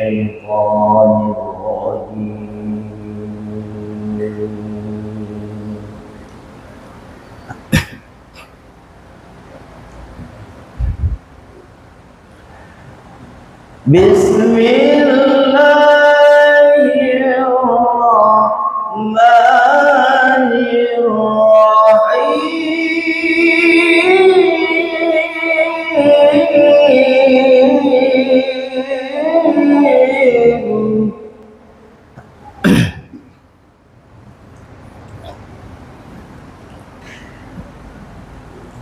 الشيطان الرجيم. بسم الله الرحمن الرحيم.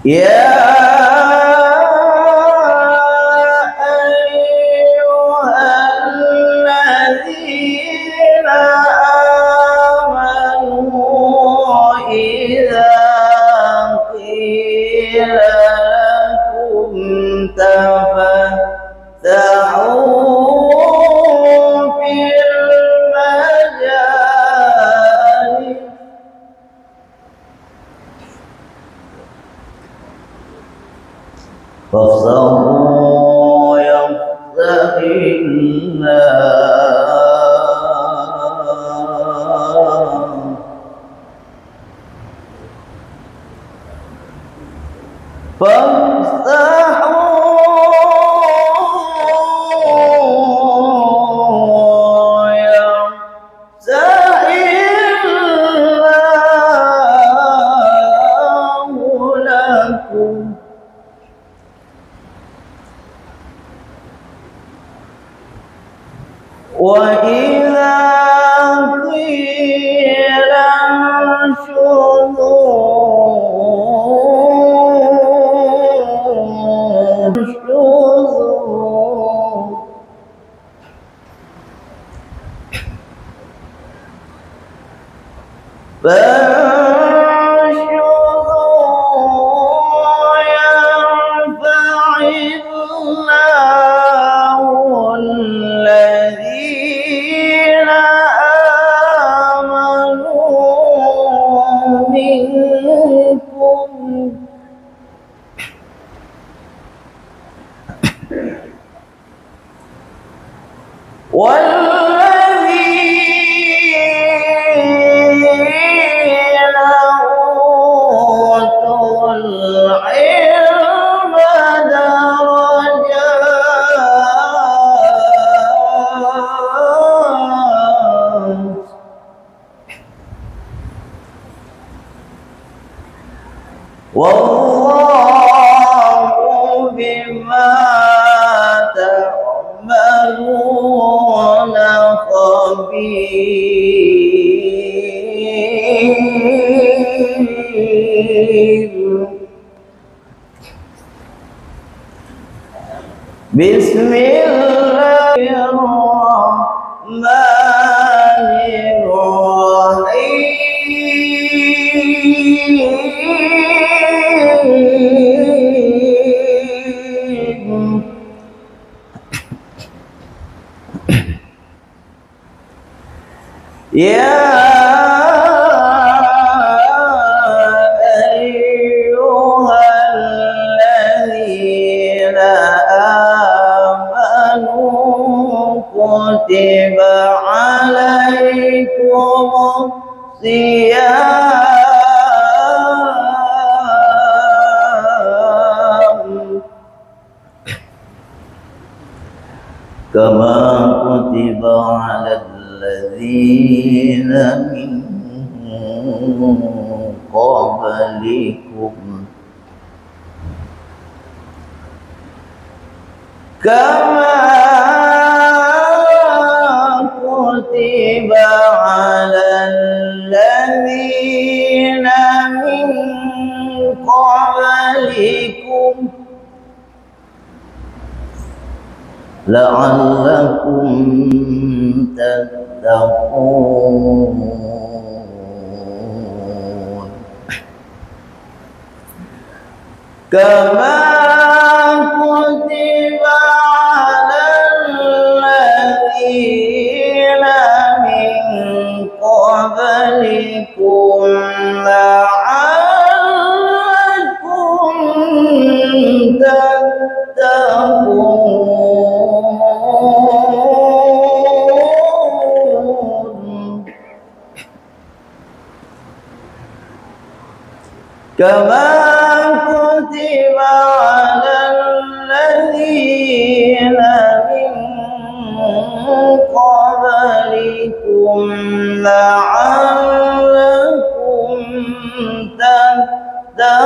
يا فافزعوا يفزع الله وإذا قيل انشزوا والذين أوتوا العلم درجات والله بما تعملون خبير. بسم الله الرحمن الرحيم. يا أيها الذين آمنوا كتب عليكم الصيام كما كتب على الذين من قبلكم كما كتب على الذين من قبلكم لعلكم تتقون. كما كتب على الذين من قبلكم لعلكم تتقون. كما كتب على الذين من قبلكم لعلكم تتقون.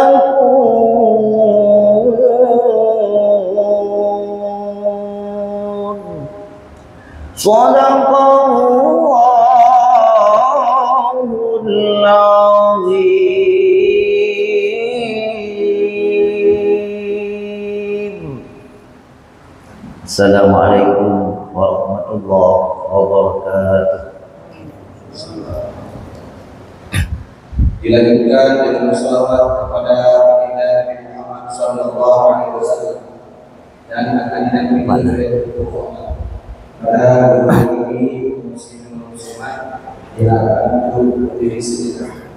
صدق الله العظيم. Assalamualaikum warahmatullahi wabarakatuh. Dilanjutkan dengan salawat kepada baginda Nabi Muhammad sallallahu alaihi wasallam dan akan dilanjutkan pada ini muslimin muslimat silakan untuk berdiri sejenak.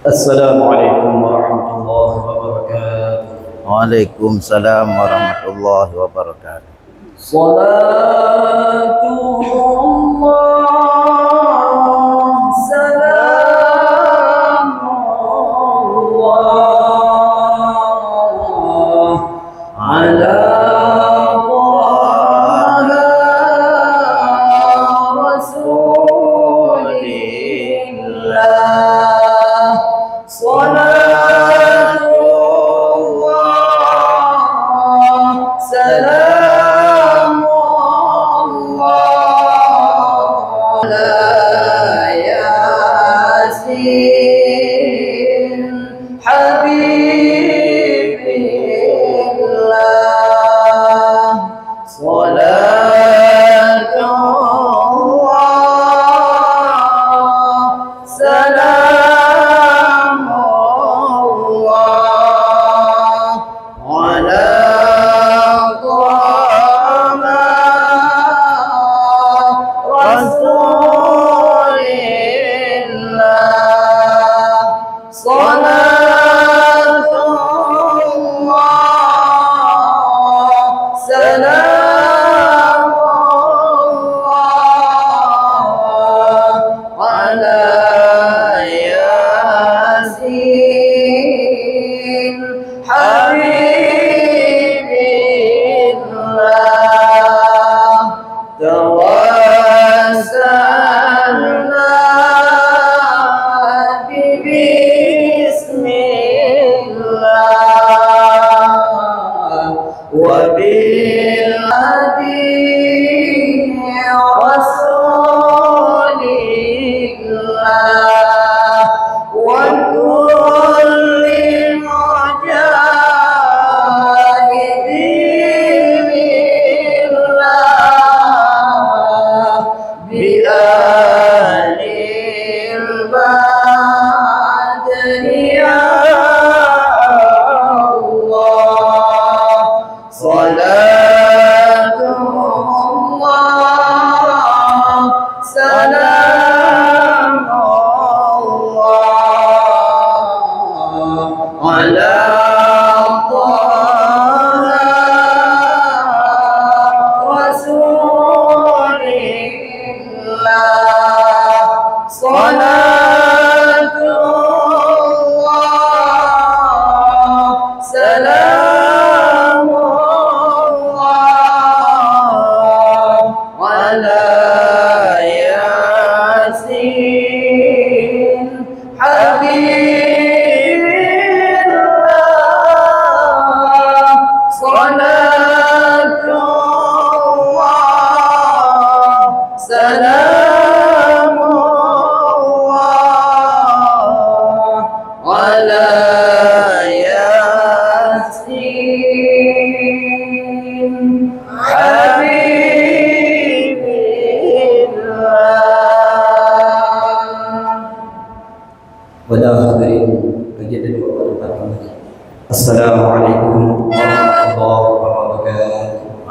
Assalamualaikum warahmatullahi wabarakatuh. Waalaikumsalam warahmatullahi wabarakatuh. Salatullah salamullah ala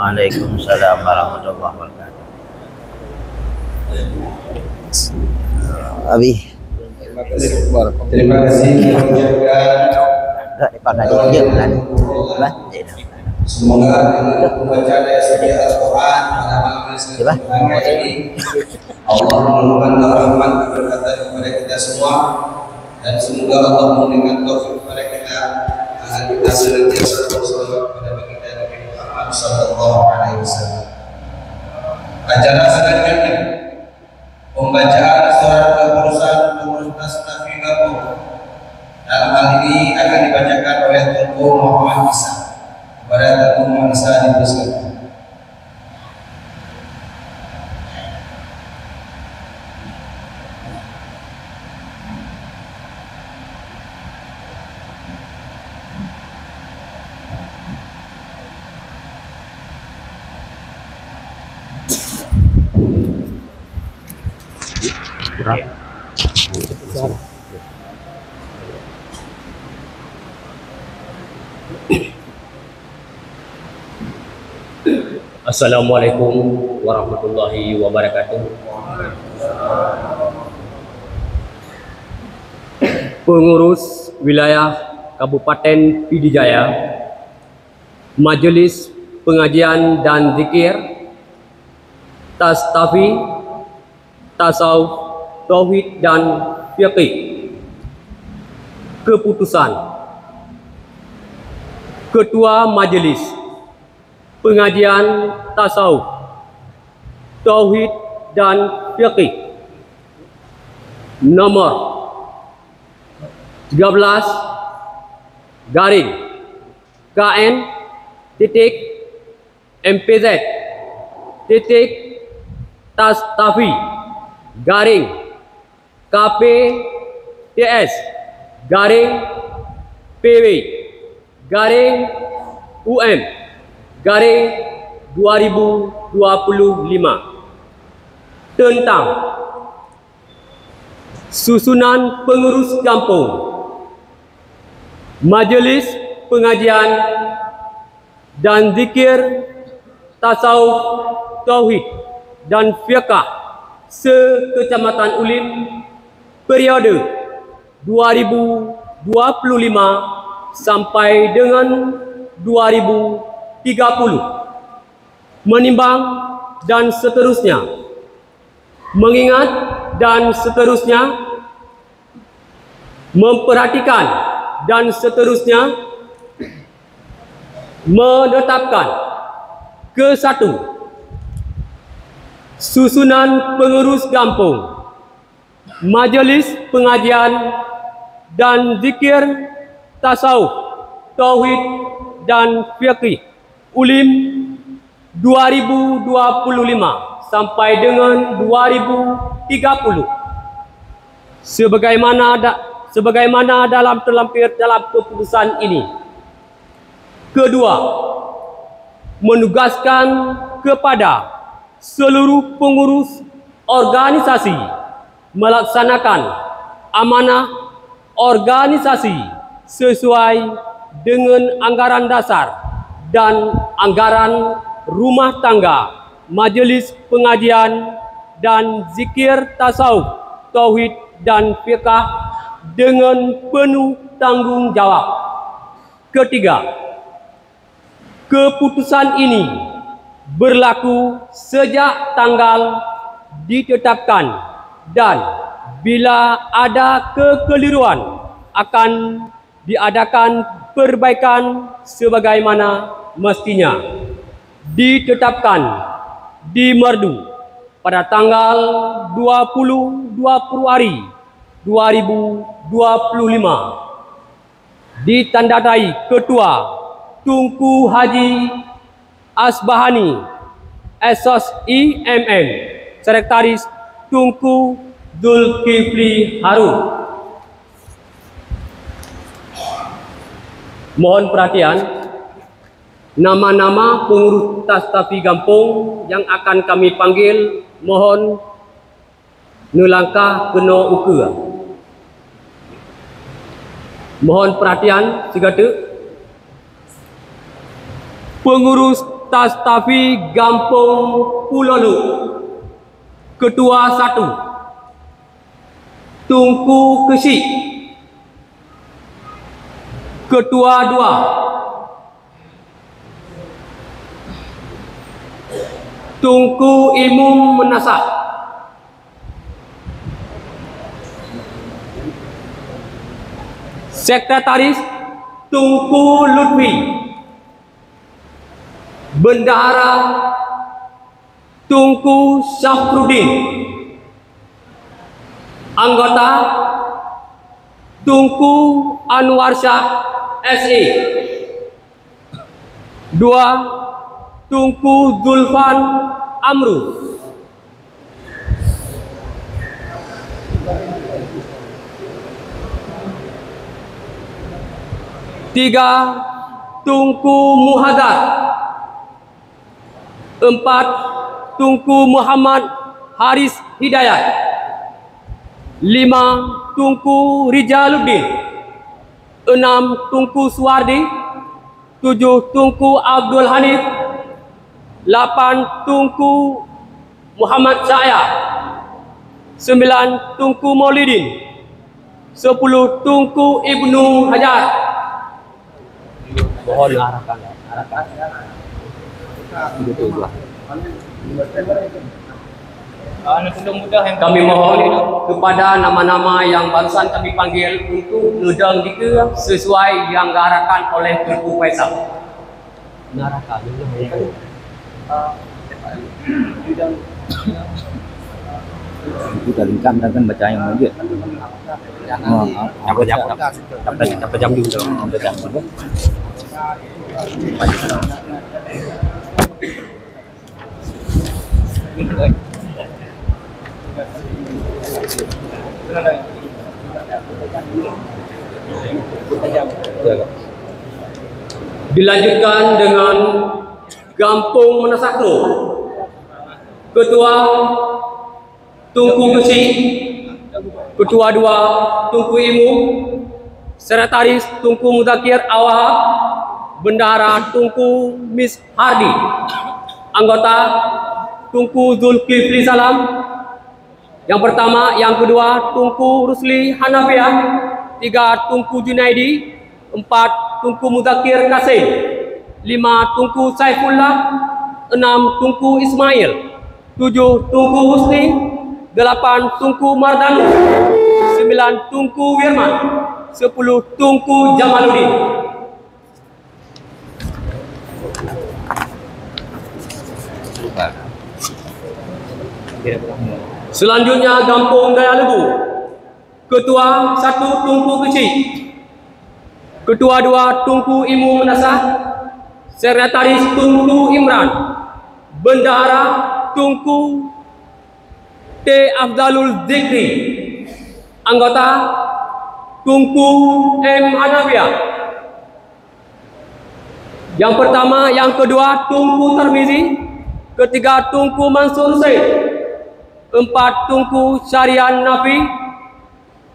Waalaikumsalam warahmatullahi wabarakatuh. Abi, Terima kasih kita ucapkan dah dipakai dia kan. Bah, semoga dengan pembacaan ayat suci Al-Quran pada malam ini Allah menurunkan rahmat keberkatan kepada kita semua, dan semoga Allah memberikan taufik kepada kita agar kita senantiasa bersolawat kepada baginda Nabi Muhammad sallallahu alaihi wasallam. Acara selanjutnya pembacaan surat keputusan pengurus Tastafi Gabung. Dalam hal ini akan dibacakan oleh Tunku Muhammad Isa. Kepada Tunku Muhammad Isa dipersilakan. Assalamualaikum warahmatullahi wabarakatuh. Pengurus wilayah Kabupaten Pidijaya, Majelis Pengajian dan Zikir, Tastafi, Tasawuf, Tauhid dan Fiqih. Keputusan Ketua Majelis Pengajian Tasawuf, Tauhid dan Fiqih nomor 13 garing KN titik MPZ titik Tastafi garing KPTS garing PW garing UM garing 2025 tentang susunan pengurus kampung, Majelis Pengajian dan Zikir, Tasawuf, Tauhid dan Fiqh se-Kecamatan Ulim periode 2025 sampai dengan 2030 menimbang dan seterusnya, mengingat dan seterusnya, memperhatikan dan seterusnya, menetapkan ke-1 susunan pengurus kampung, Majelis Pengajian dan Zikir, Tasawuf, Tauhid dan Fiqih Ulim 2025 sampai dengan 2030 sebagaimana dalam terlampir dalam keputusan ini. Kedua, menugaskan kepada seluruh pengurus organisasi melaksanakan amanah organisasi sesuai dengan anggaran dasar dan anggaran rumah tangga Majelis Pengajian dan Zikir, Tasawuf, Tauhid dan Fiqh dengan penuh tanggung jawab. Ketiga, keputusan ini berlaku sejak tanggal ditetapkan dan bila ada kekeliruan akan diadakan perbaikan sebagaimana mestinya. Ditetapkan di Merdu pada tanggal 20 Februari 2025. Ditandai Ketua Tunku Haji Asbahani Esos IMM, Sekretaris Tunku Zulkifli Harun. Mohon perhatian, nama-nama pengurus Tastafi Gampung yang akan kami panggil mohon nelangkah kena uka. Mohon perhatian segala. Pengurus Tastafi Gampung Pulolu. Ketua 1 Tunku Kesik. Ketua 2 Tunku Imum Menasah. Sekretaris Tunku Lutfi. Bendahara Tunku Syafruddin. Anggota Tunku Anwar Shah SE. 2 Tunku Zulfan Amru. 3 Tunku Muhaddad. 4 Tunku Muhammad Haris Hidayat. 5 Tunku Rijaluddin. 6 Tunku Suwardi. 7 Tunku Abdul Hanif. 8 Tunku Muhammad Syahya. 9 Tunku Maulidin. 10 Tunku Ibnu Hajar. Mohon arahkan. Kami mohon kepada nama-nama yang barusan kami panggil untuk ngedang dika sesuai yang diarahkan oleh Tunku Faisal. Mengarahkan. Kita lingkam dan kan baca yang lanjut. Apa jam juga. Dilanjutkan dengan Gampung Menasakno. Ketua Tunku Kesik. Ketua 2 Tunku Imum. Sekretaris Tunku Mudakir Awahab. Bendahara Tunku Miss Hardi. Anggota Tunku Zulkifli Salam. Yang pertama, yang kedua Tunku Rusli Hanafiah. 3 Tunku Junaidi. 4 Tunku Mudakir Kasim. 5 Tunku Saifullah. 6 Tunku Ismail. 7 Tunku Husni. 8 Tunku Mardanu. 9 Tunku Wirman. 10 Tunku Jamaluddin. Selanjutnya Gampung Daya Lebu. Ketua 1 Tunku Kesik. Ketua 2 Tunku Imum Menasah. Sekretaris Tunku Imran. Bendahara Tunku T. Afdalul Zikri. Anggota Tunku M. Hanafiah. Yang pertama, yang kedua Tunku Tarmizi. Ketiga Tunku Mansur Said. 4 Tunku Syarian Nafi.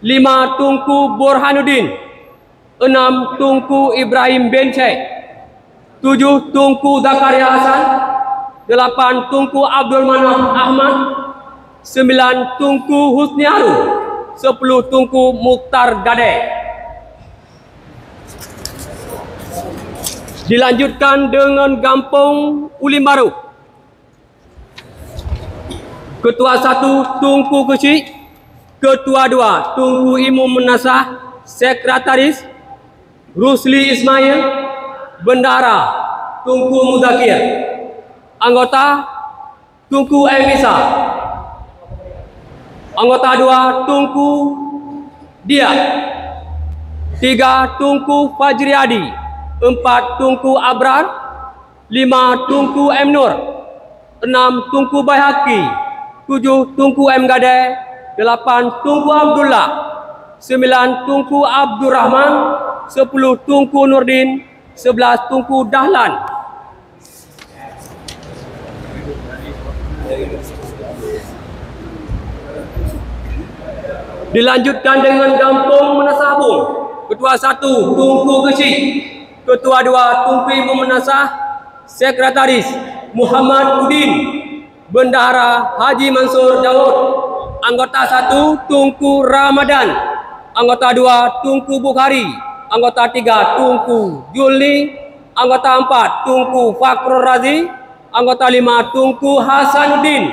5 Tunku Burhanuddin. 6 Tunku Ibrahim bin Syekh. 7 Tunku Zakaria Hasan. 8 Tunku Abdul Manaf Ahmad. 9 Tunku Husni Haru. 10 Tunku Mukhtar Gade. Dilanjutkan dengan Gampung Ulim Baru. Ketua 1 Tunku Kesik. Ketua 2 Tunku Imum Menasah. Sekretaris Rusli Ismail. Bendahara Tunku Mudakir. Anggota Tunku M. Isa. Anggota 2 Tunku Dia. 3 Tunku Fajri Adi. 4 Tunku Abrar. 5 Tunku M. Nur. 6 Tunku Bayhaqi. 7 Tunku M. Gade. 8 Tunku Abdullah. 9 Tunku Abdurrahman. 10 Tunku Nurdin. 11 Tunku Dahlan. Dilanjutkan dengan Gampung Menasabung. Ketua 1 Tunku Kesik. Ketua 2 Tunku Imum Menasah. Sekretaris Muhammad Udin, Bendahara Haji Mansur Daud. Anggota 1 Tunku Ramadan, anggota 2 Tunku Bukhari, anggota 3 Tunku Julni, anggota 4 Tunku Fakrul Razi, anggota 5 Tunku Hasanuddin,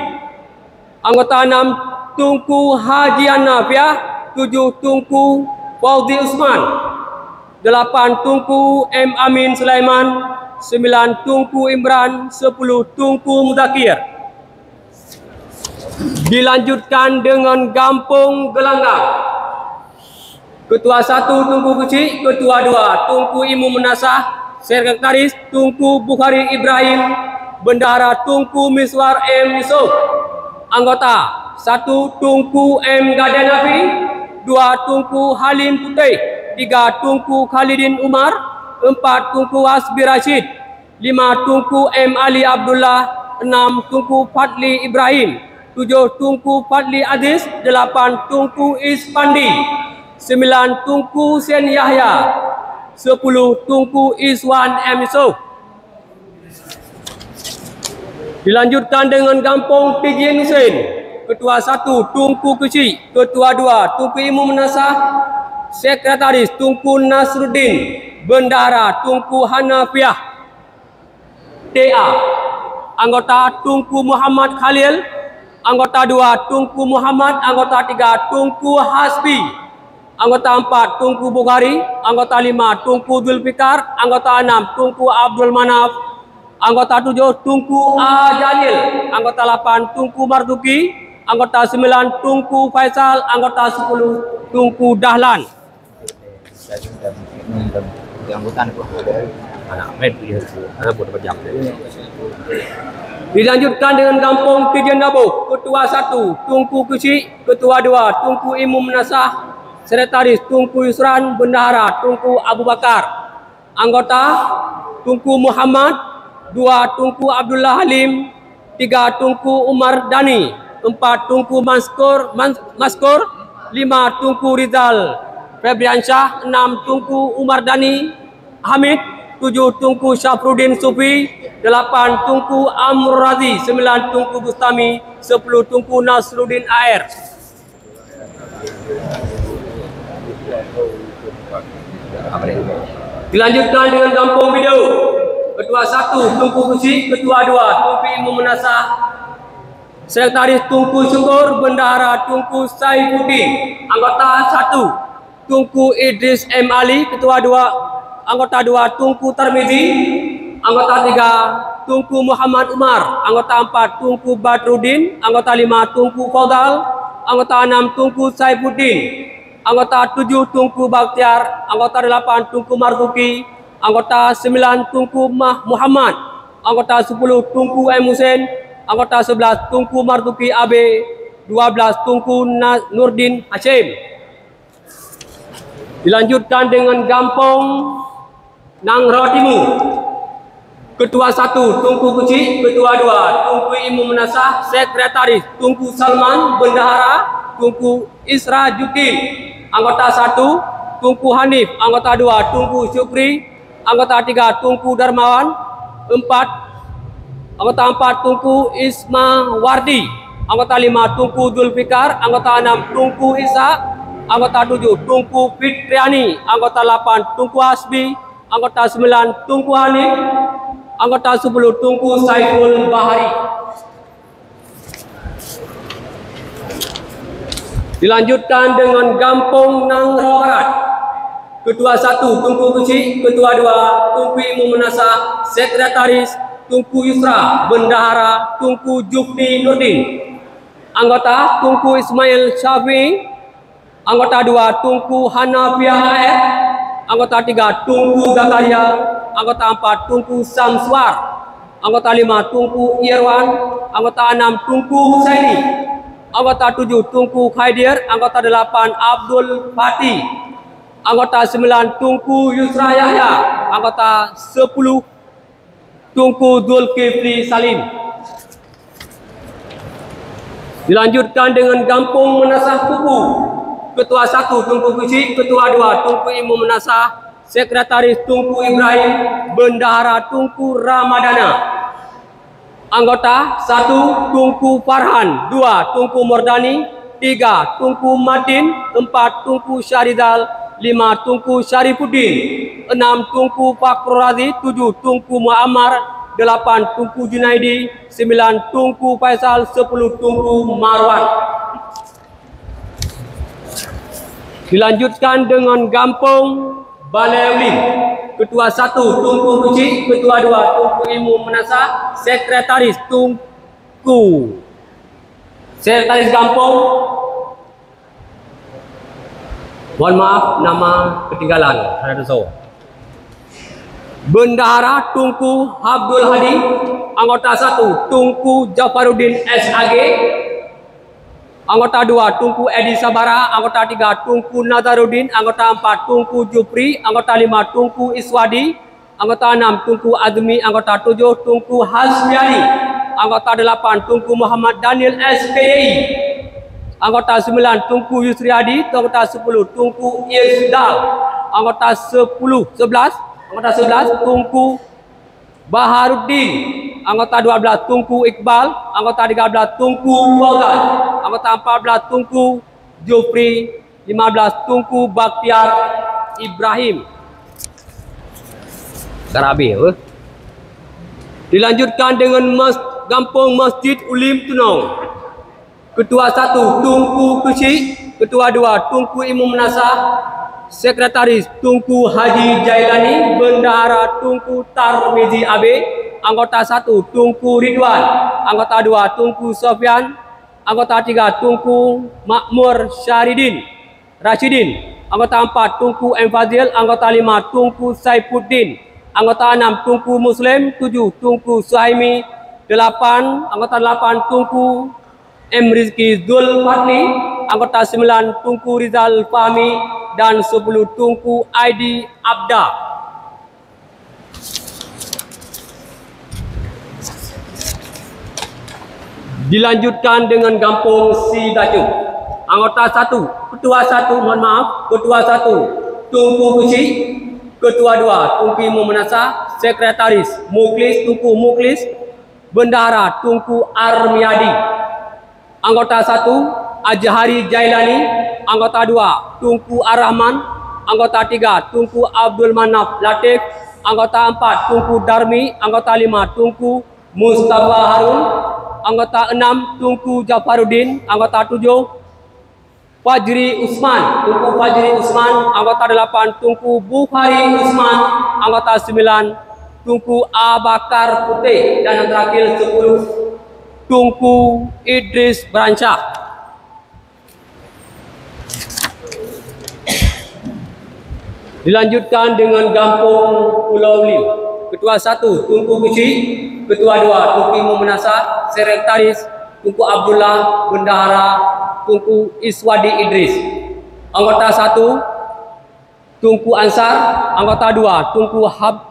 anggota 6 Tunku Haji Nafiah, 7 Tunku Fauzi Usman, 8 Tunku M. Amin Sulaiman, 9 Tunku Imran, 10 Tunku Mudakir. Dilanjutkan dengan Gampung Gelanggang. Ketua 1 Tunku Kecil, Ketua 2 Tunku Imu Menasah, Sekretaris Tunku Bukhari Ibrahim, Bendahara Tunku Miswar M. Yusuf. Anggota 1 Tunku M. Gaden Nafi, 2 Tunku Halim Putih, 3 Tunku Khalidin Umar, 4 Tunku Hasbi Rashid, 5 Tunku M. Ali Abdullah, 6 Tunku Fadli Ibrahim, 7 Tunku Fadli Aziz, 8 Tunku Ispandi, 9 Tunku Sen Yahya, 10 Tunku Iswan M. Yusuf. Dilanjutkan dengan Gampung Pijin Hussein. Ketua 1 Tunku Kecil, Ketua 2 Tunku Imu Menasah, Sekretaris Tunku Nasruddin, Bendahara Tunku Hanafiah. TA anggota Tunku Muhammad Khalil, anggota 2 Tunku Muhammad, anggota 3 Tunku Hasbi, anggota 4 Tunku Bukhari, anggota 5 Tunku Zulfikar, anggota 6 Tunku Abdul Manaf, anggota 7 Tunku Ajalil, anggota 8 Tunku Marzuki, anggota 9 Tunku Faisal, anggota 10 Tunku Dahlan. Dilanjutkan dengan Kampung Pijen Dabuh. Ketua 1 Tunku Kecil, Ketua 2 Tunku Imu Menasah, Sekretaris Tunku Yusran, Bendahara Tunku Abu Bakar, anggota Tunku Muhammad, 2 Tunku Abdullah Halim, 3 Tunku Umar Dani, 4 Tunku Maskur, 5 Tunku Rizal Febriansyah, 6 Tunku Umar Dani Hamid, 7 Tunku Syafruddin Sufi, 8 Tunku Amr Razi, 9 Tunku Bustami, 10 Tunku Nasruddin Air. Dilanjutkan dengan Kampung Bidau. Ketua 1 Tunku Kecil, Ketua 2 Tunku Imu Menasah, Sekretaris Tunku Syukur, Bendahara Tunku Saifuddin, anggota 1 Tunku Idris M. Ali, Ketua 2 anggota 2 Tunku Tarmizi, anggota 3 Tunku Muhammad Umar, anggota 4 Tunku Badruddin, anggota 5 Tunku Faudal, anggota 6 Tunku Saifuddin, anggota 7 Tunku Bakhtiar, anggota 8 Tunku Marzuki, anggota 9 Tunku Muhammad, anggota 10 Tunku M. Hussein, anggota 11 Tunku Marzuki AB, 12 Tunku Nurdin Hashim. Dilanjutkan dengan Gampong Nangra Timur. Ketua 1 Tunku Kecil, Ketua 2 Tunku Imu Menasah, Sekretaris Tunku Salman, Bendahara Tunku Isra Judin, anggota 1 Tunku Hanif, anggota 2 Tunku Syukri, anggota 3 Tunku Darmawan, 4 anggota 4 Tunku Isma Wardi, anggota 5 Tunku Zulfikar, anggota 6 Tunku Isa, anggota 7 Tunku Fitriani, anggota 8 Tunku Hasbi, anggota 9 Tunku Hanif, anggota 10 Tunku Saiful Bahari. Dilanjutkan dengan Gampong Nangra Barat. Ketua 1 Tunku Kecil, Ketua 2 Tunku Imu Menasah, Sekretaris Tunku Yusra, Bendahara Tunku Jufni Nurdin, anggota Tunku Ismail Syafi'i, anggota 2 Tunku Hanafiah AR, anggota 3 Tunku Zakaria, anggota 4 Tunku Samswar, anggota 5 Tunku Irwan, anggota 6 Tunku Husaini, anggota 7 Tunku Khaidir, anggota 8 Abdul Fatih, anggota 9 Tunku Yusra Yahya, anggota 10 Tunku Zulkifli Salim. Dilanjutkan dengan Gampung Menasah Kupu. Ketua 1 Tunku Kecil, Ketua 2 Tunku Imu Menasah, Sekretaris Tunku Ibrahim, Bendahara Tunku Ramadana. Anggota 1 Tunku Farhan, 2 Tunku Mordani, 3 Tunku Martin, 4 Tunku Syarizal, 5 Tunku Syarifuddin, 6 Tunku Fakrul Razi, 7 Tunku Muammar, 8 Tunku Junaidi, 9 Tunku Faisal, 10 Tunku Marwan. Dilanjutkan dengan Gampong Balai Uling. Ketua 1 Tunku Kucing, Ketua 2 Tunku Ilmu Menasah, Sekretaris Tunku. Sekretaris Gampong, mohon maaf nama ketinggalan, ada dosa. Bendahara Tunku Abdul Hadi. Anggota 1 Tunku Jafaruddin SAG. Anggota 2 Tunku Edi Sabara. Anggota 3 Tunku Nazaruddin. Anggota 4 Tunku Jupri. Anggota 5 Tunku Iswadi. Anggota 6 Tunku Azmi. Anggota 7 Tunku Hasbiani. Anggota 8 Tunku Muhammad Daniel SPDI. Anggota 9 Tunku Yusriadi. Anggota 10 Tunku Isdal. Anggota 11 Tunku Baharuddin. Anggota 12 Tunku Iqbal. Anggota 13 Tunku Wagan. Anggota 14 Tunku Jufri. 15 Tunku Bakhtiar Ibrahim. Karabi. Dilanjutkan dengan Gampong Masjid Ulim Tunong. Ketua 1 Tunku Kusi. Ketua 2 Tunku Ilmu Menasah. Sekretaris Tunku Haji Jailani. Bendahara Tunku Tarmizi Abe. Anggota 1 Tunku Ridwan. Anggota 2 Tunku Sofyan. Anggota 3 Tunku Makmur Rashidin. Anggota 4 Tunku M Fazil. Anggota 5 Tunku Saifuddin. Anggota 6 Tunku Muslim. 7 Tunku Suhaimi. 8 Anggota 8 Tunku M Rizki Zulfadli. Anggota 9 Tunku Rizal Fahmi. Dan 10 Tunku Aidi Abda. Dilanjutkan dengan Gampong Sidacuk. Anggota 1 Ketua 1 mohon maaf. Ketua 1 Tunku Kusi. Ketua 2 Tunku Ilmu Menasah. Sekretaris Muklis Tunku Muklis. Bendahara Tunku Armiadi. Anggota 1 Ajhari Jailani. Anggota 2 Tunku Ar-Rahman. Anggota 3 Tunku Abdul Manaf Latif. Anggota 4 Tunku Darmi. Anggota 5 Tunku Mustafa Harun. Anggota 6 Tunku Jafaruddin. Anggota 7 Fajri Usman. Tunku Fajri Usman. Anggota 8 Tunku Bukhari Usman. Anggota 9 Tunku Abakar Putih. Dan yang terakhir 10 Tunku Idris Bransyah. Dilanjutkan dengan Gampong Pulau Lim. Ketua 1 Tunku Kuci. Ketua 2 Tunku Ilmu Menasah. Sekretaris Tunku Abdullah. Bendahara Tunku Iswadi Idris. Anggota 1 Tunku Ansar. Anggota 2 Tunku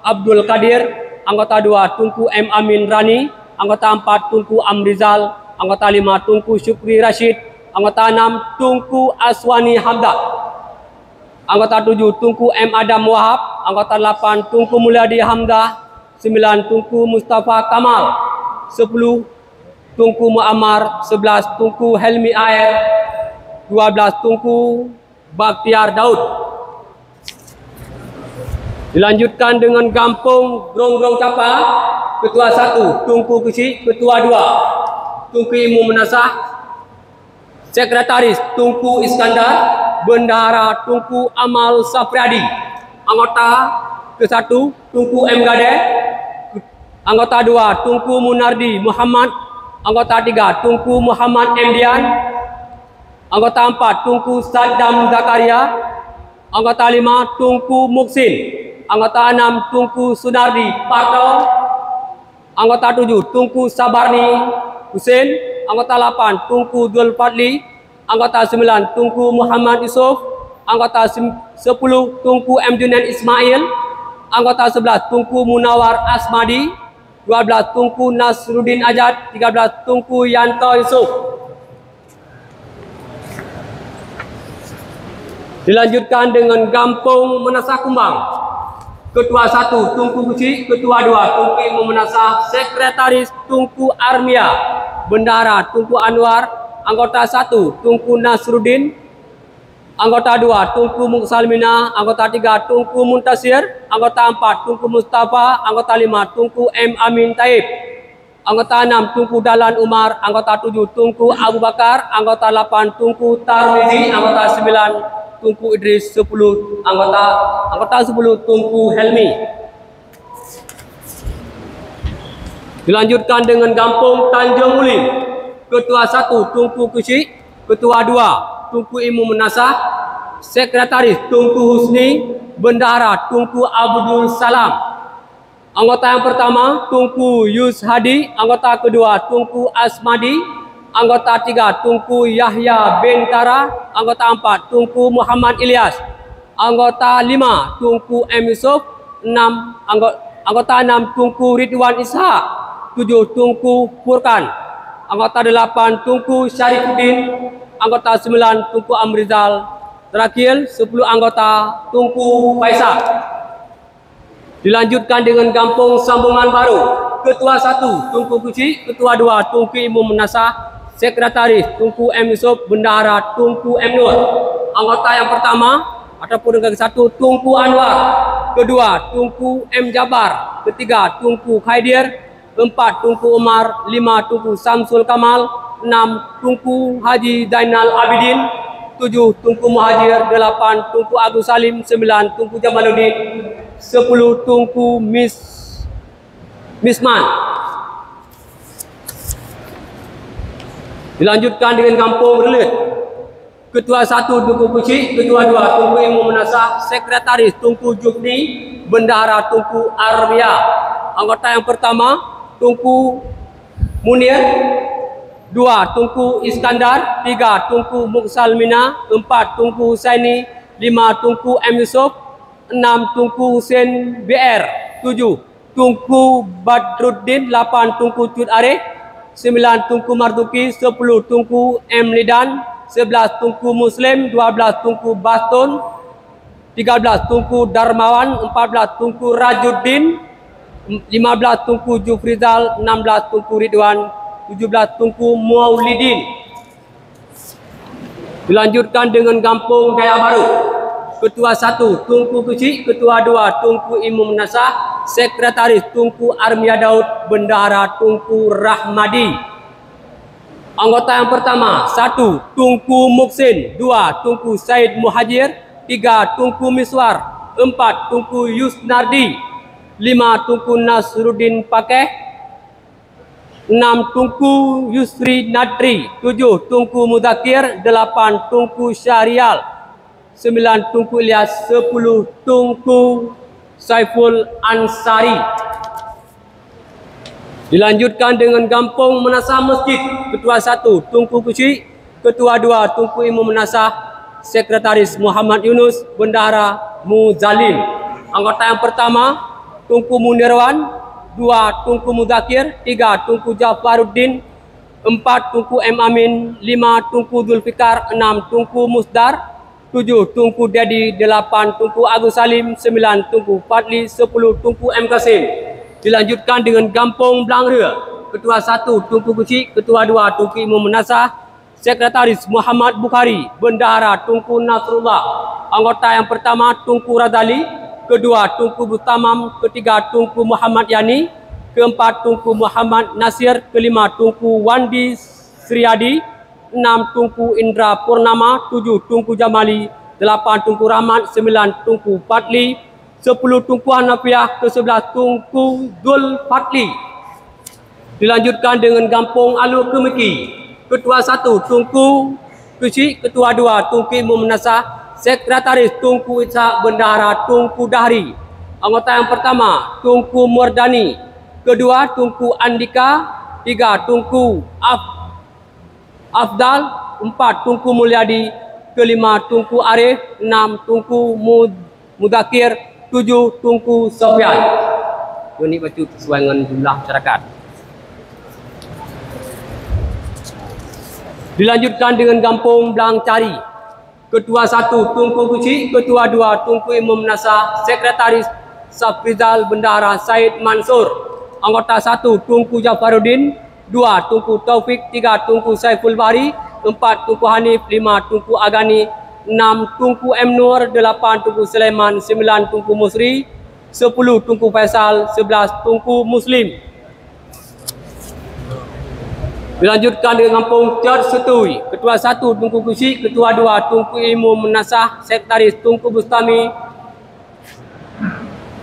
Abdul Qadir. Anggota 2 Tunku M Amin Rani. Anggota 4 Tunku Amrizal. Anggota 5 Tunku Syukri Rashid. Anggota 6 Tunku Aswani Hamdah. Anggota 7 Tunku M Adam Wahab. Anggota 8 Tunku Mulyadi Hamdah. 9 Tunku Mustafa Kamal. 10 Tunku Muammar. 11 Tunku Helmi Air. 12 Tunku Bakhtiar Daud. Dilanjutkan dengan Gampong Grongrong Capa. Ketua 1 Tunku Kusi. Ketua 2 Tunku Ilmu Menasah. Sekretaris Tunku Iskandar. Bendahara Tunku Amal Safriadi. Anggota ke-1 Tunku M Gade. Anggota 2 Tunku Munardi Muhammad. Anggota 3 Tunku Muhammad M Dian. Anggota 4 Tunku Saddam Zakaria. Anggota 5 Tunku Muksin. Anggota 6 Tunku Sunardi Parto. Anggota 7 Tunku Sabarni Hussein. Anggota 8 Tunku Zulfadli. Anggota 9 Tunku Muhammad Yusuf. Anggota 10 Tunku M Junaid Ismail. Anggota 11 Tunku Munawar Asmadi. 12 Tunku Nasruddin Ajad. 13 Tunku Yanto Yusuf. Dilanjutkan dengan Gampong Menasah Kumbang. Ketua 1 Tunku Kecil, Ketua 2 Tunku Imam Menasah, Sekretaris Tunku Armia, Bendahara Tunku Anwar, anggota 1 Tunku Nasruddin, anggota 2 Tunku Muksalmina, anggota 3 Tunku Muntasir, anggota 4 Tunku Mustafa, anggota 5 Tunku M Amin Taib, anggota 6 Tunku Dalan Umar, anggota 7 Tunku Abu Bakar, anggota 8 Tunku Tarmizi, anggota 9 Tunku Idris, 10 anggota 10 Tunku Helmi. Dilanjutkan dengan Kampung Tanjung Ulin. Ketua 1 Tunku Kusyik, Ketua 2 Tunku Imam Menasah, Sekretaris Tunku Husni, Bendahara Tunku Abdul Salam. Anggota yang pertama Tunku Yus Hadi, anggota kedua Tunku Asmadi, anggota 3 Tunku Yahya bin Tara, anggota 4 Tunku Muhammad Ilyas, anggota 5 Tunku M Yusuf, anggota 6 Tunku Ridwan Ishak, 7 Tunku Furkan, anggota 8 Tunku Syarifuddin, anggota 9 Tunku Amrizal, terakhir 10 anggota Tunku Faisal. Dilanjutkan dengan Kampung Sambungan Baru. Ketua 1 Tunku Kuci, Ketua 2 Tunku Imam Menasah, Sekretaris Tunku M Yusuf, Bendahara Tunku M Nur. Anggota yang pertama ataupun yang ke-1 Tunku Anwar, kedua Tunku M Jabar, ketiga Tunku Khaidir, 4 Tunku Umar, 5 Tunku Samsul Kamal, 6 Tunku Haji Zainal Abidin, 7 Tunku Muhajir, 8 Tunku Agus Salim, 9 Tunku Jamaluddin, 10 Tunku Misman. Dilanjutkan dengan Kampung Relit. Ketua 1 Tunku Kuci, Ketua 2 Tunku Imam Menasah, Sekretaris Tunku Jukni, Bendahara Tunku Armia. Anggota yang pertama Tunku Munir, 2 Tunku Iskandar, 3 Tunku Muksalmina, 4 Tunku Husaini, 5 Tunku M Yusuf, 6 Tunku Hussein BR, 7 Tunku Badruddin, 8 Tunku Cud Arif, 9 Tunku Marzuki, 10 Tunku M Lidan, 11 Tunku Muslim, 12 Tunku Baston, 13 Tunku Darmawan, 14 Tunku Rajuddin, 15 Tunku Jufrizal, 16 Tunku Ridwan, 17 Tunku Maulidin. Dilanjutkan dengan Kampung Daya Baru. Ketua 1 Tunku Kuci, Ketua 2 Tunku Imam Menasah, Sekretaris Tunku Armia Daud, Bendahara Tunku Rahmadi. Anggota yang pertama 1 Tunku Muksin, 2 Tunku Said Muhajir, 3 Tunku Miswar, 4 Tunku Yusnardi, 5 Tunku Nasruddin Pakeh, 6 Tunku Yusri Nadri, 7 Tunku Muzakir, 8 Tunku Syahrial, 9 Tunku Ilyas, 10 Tunku Saiful Ansari. Dilanjutkan dengan Kampung Menasah Masjid. Ketua 1 Tunku Kuci, Ketua 2 Tunku Imam Menasah, Sekretaris Muhammad Yunus, Bendahara Muzalim. Anggota yang pertama Tunku Munirwan, 2 Tunku Muzakir, 3 Tunku Jafaruddin, 4 Tunku M Amin, 5 Tunku Zulfikar, 6 Tunku Musdar, 7 Tunku Dedi, 8 Tunku Agus Salim, 9 Tunku Fadli, 10 Tunku M Kasim. Dilanjutkan dengan Kampung Blangre. Ketua 1 Tunku Kuci, Ketua 2 Tunku Imam Menasah, Sekretaris Muhammad Bukhari, Bendahara Tunku Nasrullah. Anggota yang pertama Tunku Razali, kedua Tunku Bustamam, ketiga Tunku Muhammad Yani, keempat Tunku Muhammad Nasir, kelima Tunku Wandi Sriadi, 6 Tunku Indra Purnama, 7 Tunku Jamali, 8 Tunku Rahmat, 9 Tunku Fadli, 10 Tunku Hanafiah, ke-11 Tunku Zul Fadli. Dilanjutkan dengan Kampung Alur Kemeki. Ketua 1 Tunku Kuci, Ketua 2 Tunku Imam Menasah, Sekretaris Tunku Ishak, Bendahara Tunku Dahri. Anggota yang pertama Tunku Murdani, kedua Tunku Andika, 3 Tunku Afdal, 4 Tunku Mulyadi, kelima Tunku Arif, 6 Tunku Mudakir, 7 Tunku Sofian. Ini baca sesuai dengan jumlah masyarakat. Dilanjutkan dengan Kampung Blangcari. Ketua 1 Tunku Kuci, Ketua 2 Tunku Imam Menasah, Sekretaris Safrizal Bendahara Said Mansur. Anggota 1 Tunku Jafaruddin, 2 Tunku Taufik, 3 Tunku Saiful Bahri, 4 Tunku Hanif, 5 Tunku Agani, 6 Tunku M Nur, 8 Tunku Sulaiman, 9 Tunku Musri, 10 Tunku Faisal, 11 Tunku Muslim. Dilanjutkan dengan kampung Cer Setui. Ketua 1 Tunku Kusyik, Ketua 2 Tunku Ilmu Menasah, Sekretaris Tunku Bustami,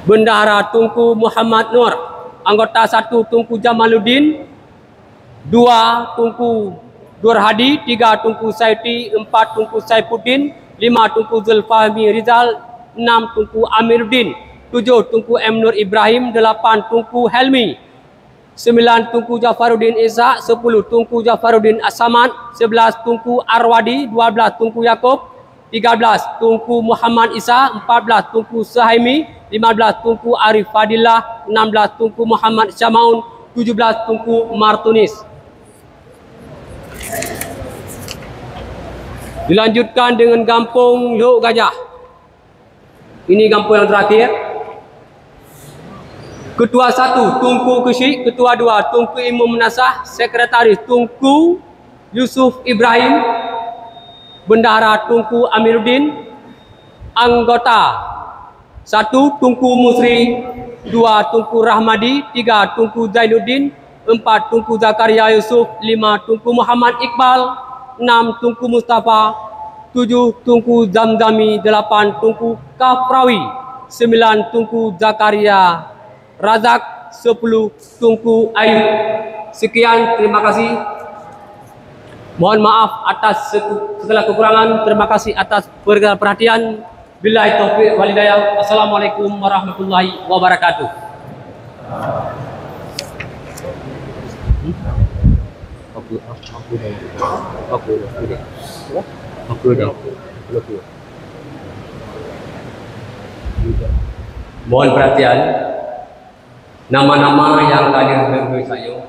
Bendahara Tunku Muhammad Nur. Anggota 1 Tunku Jamaluddin, 2 Tunku Dur Hadi, 3 Tunku Saiti, 4 Tunku Saifuddin, 5 Tunku Zulfahmi Rizal, 6 Tunku Amiruddin, 7 Tunku M Nur Ibrahim, 8 Tunku Helmi, 9 Tunku Jafaruddin Ishak, 10 Tunku Jafaruddin As-Samad, 11 Tunku Arwadi, 12 Tunku Yaakob, 13 Tunku Muhammad Isa, 14 Tunku Suhaimi, 15 Tunku Arif Fadillah, 16 Tunku Muhammad Syamaun, 17 Tunku Martunis. Dilanjutkan dengan kampung Luk Gajah. Ini kampung yang terakhir. Ketua 1 Tunku Kusyik, Ketua 2 Tunku Ilmu Menasah, Sekretaris Tunku Yusuf Ibrahim, Bendahara Tunku Amiruddin. Anggota 1 Tunku Musri, 2 Tunku Rahmadi, 3 Tunku Zainuddin, 4 Tunku Zakaria Yusuf, 5 Tunku Muhammad Iqbal, 6 Tunku Mustafa, 7 Tunku Zamzami, 8 Tunku Kafrawi, 9 Tunku Zakaria Razak, 10 Tunku Ayub. Sekian, terima kasih. Mohon maaf atas segala kekurangan. Terima kasih atas perhatian. Billahi taufiq wal hidayah. Assalamualaikum warahmatullahi wabarakatuh. Mohon perhatian. Nama-nama yang hadir bagi saya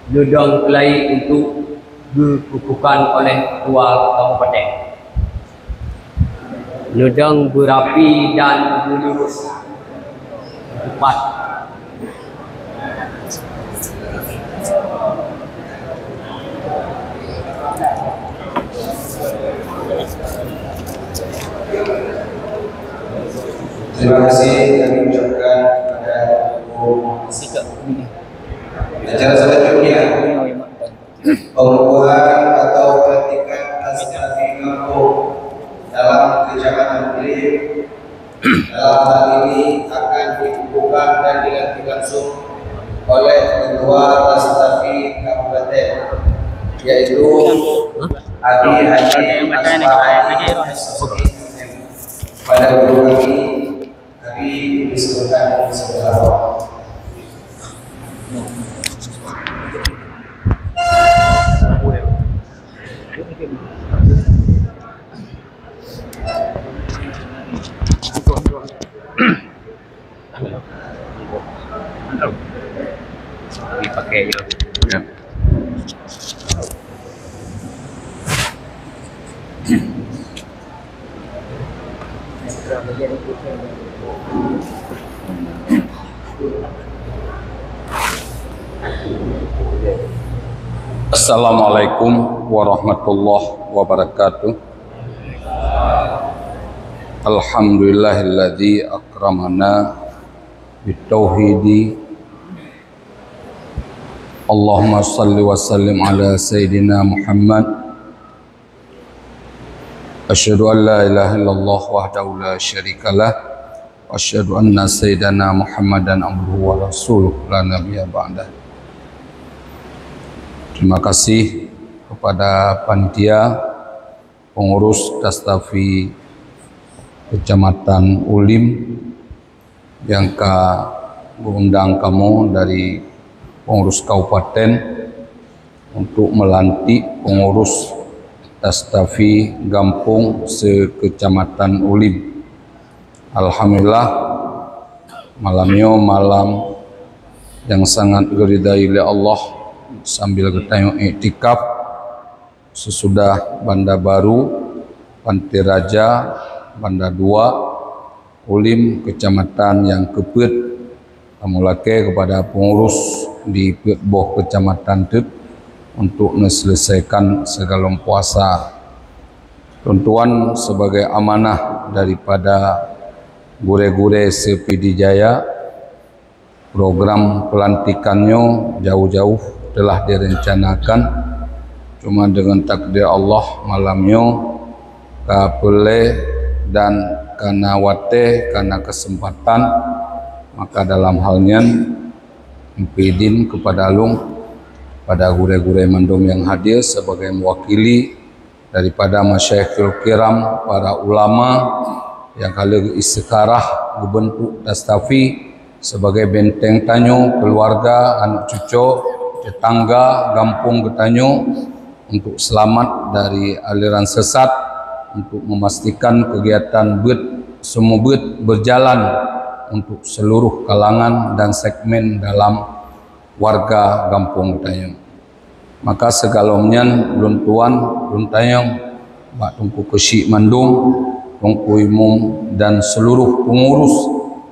diundang kelai untuk dikukuhkan oleh Ketua Kabupaten. Nudang berapi dan berlurus tepat. Terima kasih kami ucapkan kepada acara selanjutnya pengukuhan atau pelantikan Asnafi Kampung dalam Kecamatan Kulim. Dalam hal ini akan dikukuhkan dan dilantik langsung oleh Ketua Asnafi Kabupaten, yaitu Adi Haji Asnafi. Pada guru kami disebutkan sebelah bawah. Dipakai ya. Assalamualaikum warahmatullahi wabarakatuh. Alhamdulillahilladzi akramana bitauhidi. Allahumma salli wa sallim ala Sayyidina Muhammad. Asyhadu an la ilaha illallah wahdahu la syarikalah wa asyhadu anna Sayyidina Muhammadan abduhu wa rasuluh la nabiyya ba'dah. Terima kasih kepada panitia pengurus Dastafi Kecamatan Ulim yang mengundang kamu dari pengurus kabupaten untuk melantik pengurus Dastafi Gampung se-Kecamatan Ulim. Alhamdulillah, malamnya malam yang sangat diridai oleh Allah sambil kita iktikaf sesudah Banda Baru, Pantai Raja, Banda 2 Ulim kecamatan yang kepet amulake kepada pengurus di boh kecamatan tep untuk menyelesaikan segala puasa. Tuan-tuan sebagai amanah daripada gure-gure Sepidi Jaya, program pelantikannya jauh-jauh telah direncanakan, cuma dengan takdir Allah malamnya kapele dan karena wate karena kesempatan, maka dalam halnya impidin kepada alung pada gure-gure mandum yang hadir sebagai mewakili daripada masyaikhul kiram, para ulama yang kali istikharah berbentuk tastafi sebagai benteng tanyo keluarga, anak cucu, tetangga, kampung getanyo untuk selamat dari aliran sesat, untuk memastikan kegiatan semua berjalan untuk seluruh kalangan dan segmen dalam warga kampung getanyo. Maka segalanya luntuan luntayang bak tungku kesik mandung, tungku imum dan seluruh pengurus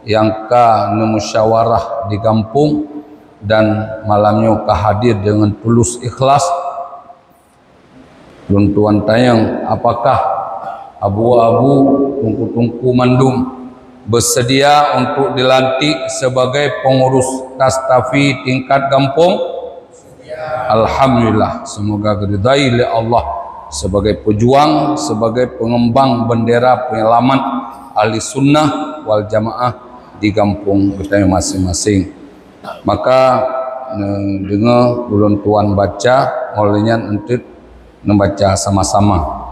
yang musyawarah di kampung dan malamnya hadir dengan tulus ikhlas. Luntuan tayang apakah abu-abu tungku-tungku mandum bersedia untuk dilantik sebagai pengurus tastafi tingkat kampung? Alhamdulillah, semoga diridai oleh Allah sebagai pejuang, sebagai pengembang bendera penyelamat ahli sunnah wal jamaah di kampung kita masing-masing. Maka dengar ulun tuan baca, olehnya untuk membaca sama-sama.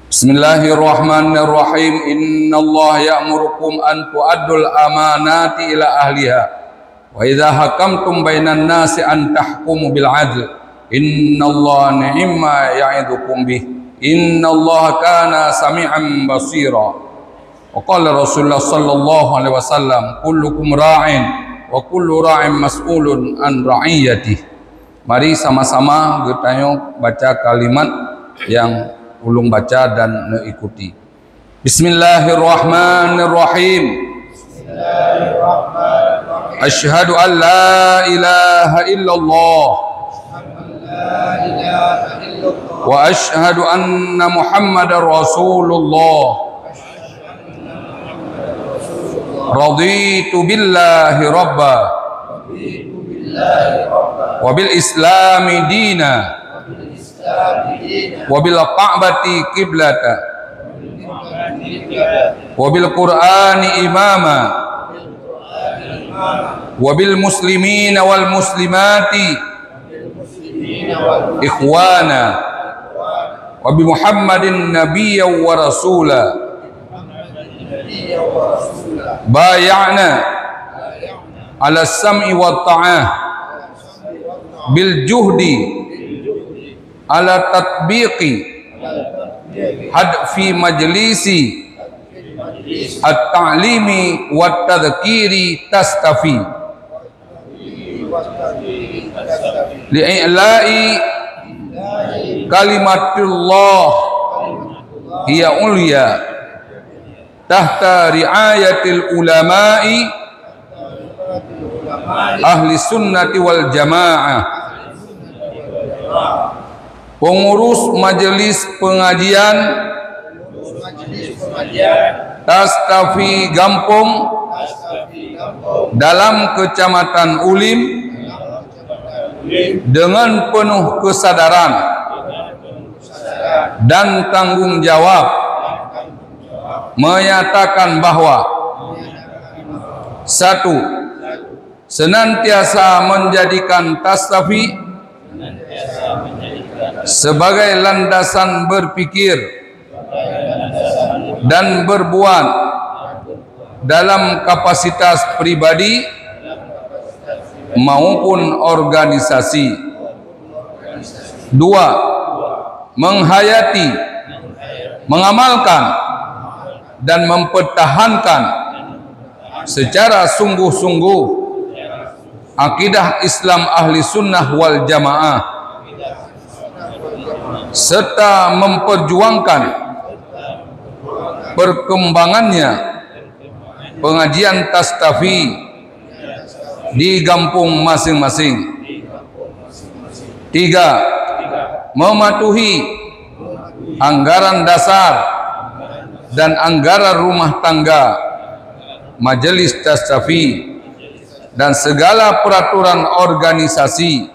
Bismillahirrahmanirrahim. Innallaha ya'murukum an tu'addul amanati ila ahliha wa idza hakamtum bainan nasi an tahkumu bil 'adl. Innallaha ni'ma ya'idukum bih. Innallaha kana sami'an basira. Wa qala Rasulullah sallallahu alaihi wasallam, kullukum ra'in wa kullu ra'in mas'ulun an ra'iyatihi. Mari sama-sama kita baca kalimat yang ulung baca dan ikuti. Bismillahirrahmanirrahim. Asyhadu an la ilaha illallah wa asyhadu anna Muhammadar Rasulullah. Raditu billahi rabba wa bil islami dina wa bil ka'bati qiblata wa bil qur'ani imama wa bil muslimina wal muslimati ikhwana wa bi Muhammadin nabiyya wa rasula bay'ana ala sam'i wa ta'ah bil juhdi ala tatbiqi hadfi majlisi at-ta'limi wa tadhkiri tastafi li'i'la'i kalimatullah hiya ulya tahta riayatil ulama'i ahli sunnati wal jamaah. Pengurus majelis pengajian tastafi Gampung dalam kecamatan Ulim dengan penuh kesadaran dan tanggung jawab menyatakan bahwa satu, senantiasa menjadikan tastafi sebagai landasan berpikir dan berbuat dalam kapasitas pribadi maupun organisasi. Dua, menghayati, mengamalkan dan mempertahankan secara sungguh-sungguh akidah Islam ahli sunnah wal jamaah serta memperjuangkan perkembangannya pengajian Tastafi di kampung masing-masing. 3. Mematuhi anggaran dasar dan anggaran rumah tangga Majelis Tastafi dan segala peraturan organisasi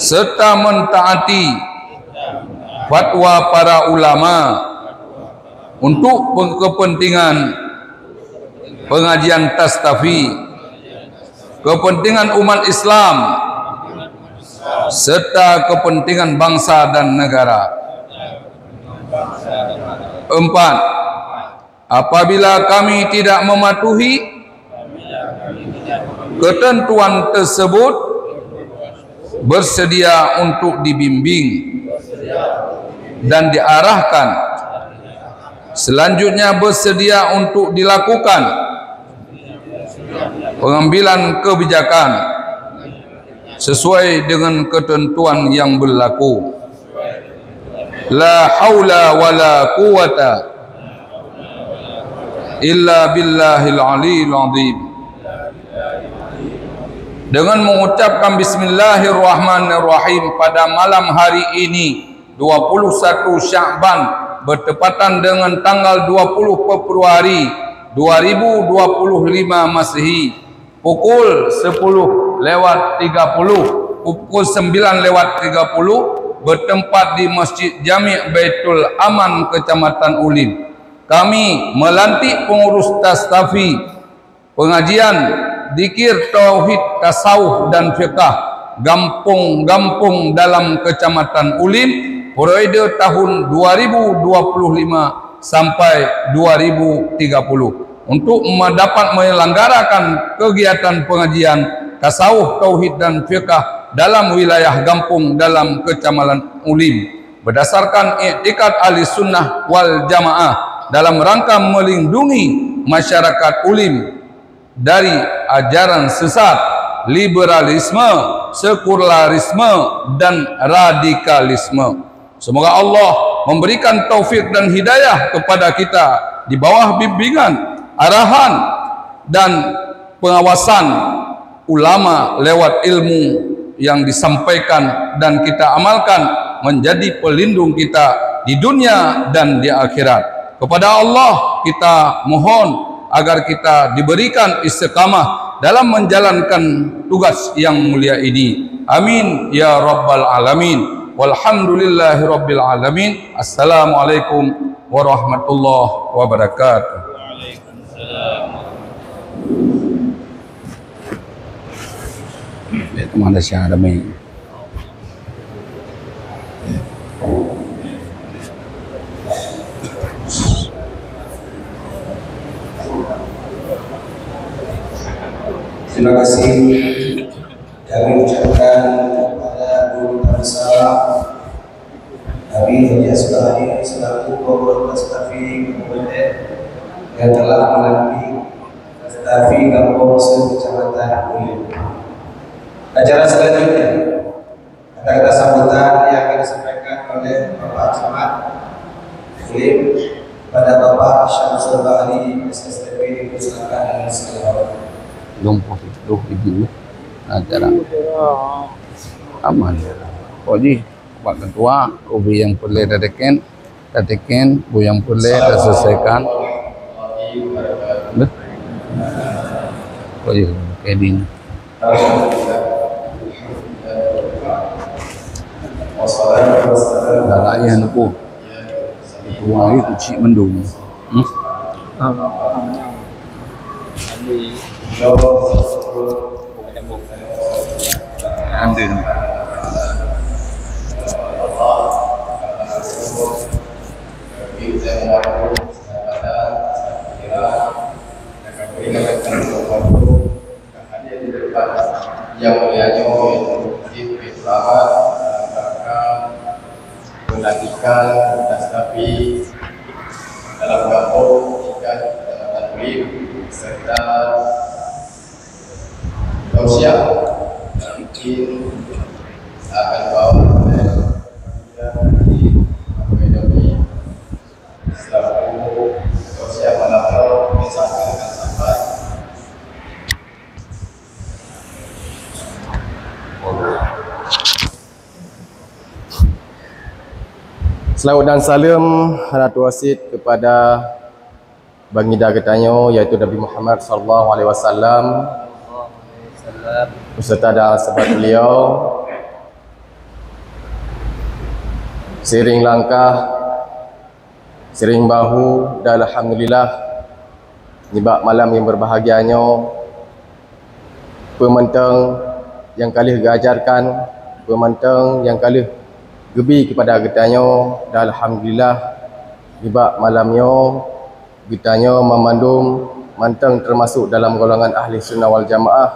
serta mentaati fatwa para ulama untuk kepentingan pengajian Tastafi, kepentingan umat Islam serta kepentingan bangsa dan negara. 4. Apabila kami tidak mematuhi ketentuan tersebut, bersedia untuk dibimbing dan diarahkan. Selanjutnya bersedia untuk dilakukan pengambilan kebijakan sesuai dengan ketentuan yang berlaku. La haula wala quwata illa billahil aliyil azim. Dengan mengucapkan bismillahirrahmanirrahim pada malam hari ini 21 Sya'ban bertepatan dengan tanggal 20 Februari 2025 Masehi, pukul 10:30, pukul 9:30 bertempat di Masjid Jami' Baitul Aman, Kecamatan Ulim. Kami melantik pengurus Tastafi, pengajian, zikir, tauhid, tasawuf dan fiqah gampung-gampung dalam Kecamatan Ulim periode tahun 2025 sampai 2030 untuk dapat menyelenggarakan kegiatan pengajian tasawuf, tauhid dan fiqah dalam wilayah gampung dalam Kecamatan Ulim berdasarkan i'tikad ahli sunnah wal jamaah dalam rangka melindungi masyarakat Ulim dari ajaran sesat, liberalisme, sekularisme dan radikalisme. Semoga Allah memberikan taufik dan hidayah kepada kita di bawah bimbingan, arahan dan pengawasan ulama lewat ilmu yang disampaikan dan kita amalkan menjadi pelindung kita di dunia dan di akhirat. Kepada Allah kita mohon agar kita diberikan istiqamah dalam menjalankan tugas yang mulia ini. Amin ya rabbal alamin. Walhamdulillahi rabbil alamin. Assalamualaikum warahmatullahi wabarakatuh. Waalaikumsalam. Teman ada siang ada mai. Terima kasih kami ucapkan kepada guru bangsa kami Haji Asbari selaku pengurus Tastafi Kabupaten yang telah melalui Tastafi Kampung Kecamatan Ulim. Acara selanjutnya kata-kata sambutan yang akan disampaikan oleh Bapak Camat Ulim pada Bapak Syamsul Bahri SSTP dipersilakan dengan segala Lompoh itu ibu acara aman. Oji Pak Ketua, ubi yang perlu dateken, bu yang perlu dah selesaikan. Oji keding. Dah ayah nuku. Ketua itu cik mendung. Ambil. Yang mulianya ulama melantikan Tastafi dalam kampung Kecamatan Ulim serta tausiah yang mungkin akan bawa di selaku tausiah malam Selawat dan salam Haratul Wasid kepada baginda ketanyo iaitu Nabi Muhammad sallallahu alaihi wasallam beserta dan sahabat beliau, sering langkah, sering bahu, dan alhamdulillah nibak malam yang berbahagianya pementang yang kali gajarkan, pementang yang kali gebi kepada getanyo, dan alhamdulillah nibak malamnya getanyo memandum manteng termasuk dalam golongan ahli sunnah wal jamaah,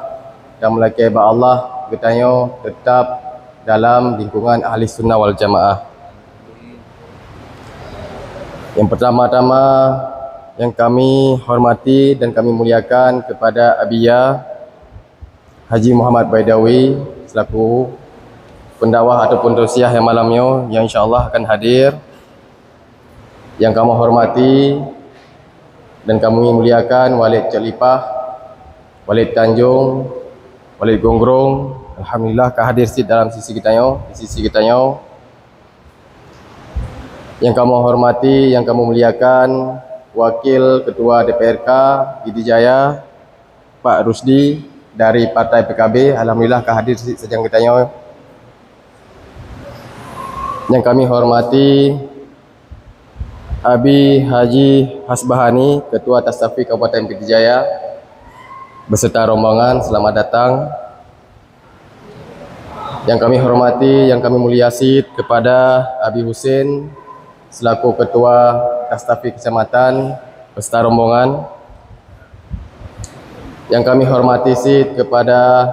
dan melaki ba Allah getanyo tetap dalam lingkungan ahli sunnah wal jamaah. Yang pertama-tama yang kami hormati dan kami muliakan kepada Abiyah Haji Muhammad Baidawi selaku pendakwah ataupun tausiah yang malamnya yang insya-Allah akan hadir. Yang kami hormati dan kami muliakan Walid Celipah, Walid Tanjung, Walid Gonggrong, alhamdulillah kehadir dalam sisi kitanyo. Yang kami hormati, yang kami muliakan Wakil Ketua DPRK Pidijaya Pak Rusdi dari Partai PKB, alhamdulillah kehadir sejang kitanyo. Yang kami hormati Abi Haji Hasbahani, Ketua Tasawuf Kabupaten Pidijaya beserta rombongan, selamat datang. Yang kami hormati, yang kami muliasi kepada Abi Husin selaku Ketua Tasawuf Kecamatan beserta rombongan. Yang kami hormati kepada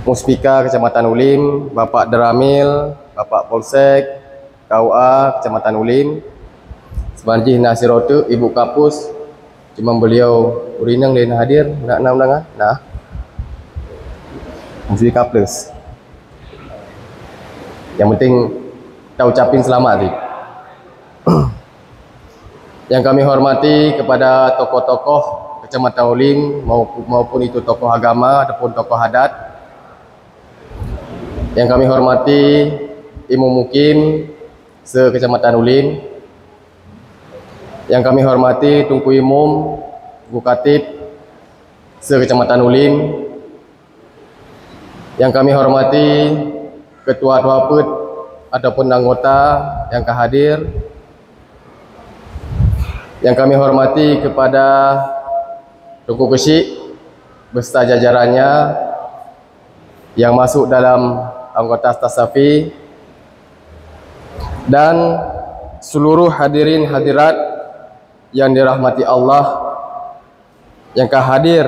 Muspika Kecamatan Ulim, Bapak Deramil, Bapak Polsek, KUA Kecamatan Ulim, Semarji Nasirotu, Ibu Kapus, cuma beliau urinang dan hadir, nak undangan, nah, Muspika Plus. Yang penting kita ucapin selamat sih. Yang kami hormati kepada tokoh-tokoh Kecamatan Ulim maupun itu tokoh agama ataupun tokoh adat. Yang kami hormati Imam Mukim se-Kecamatan Ulim. Yang kami hormati Tunku Imam, Tunku Katib se-Kecamatan Ulim. Yang kami hormati Ketua Tuaput ataupun anggota yang hadir. Yang kami hormati kepada Tunku Kesik beserta jajarannya yang masuk dalam anggota Tasafi, dan seluruh hadirin hadirat yang dirahmati Allah yang hadir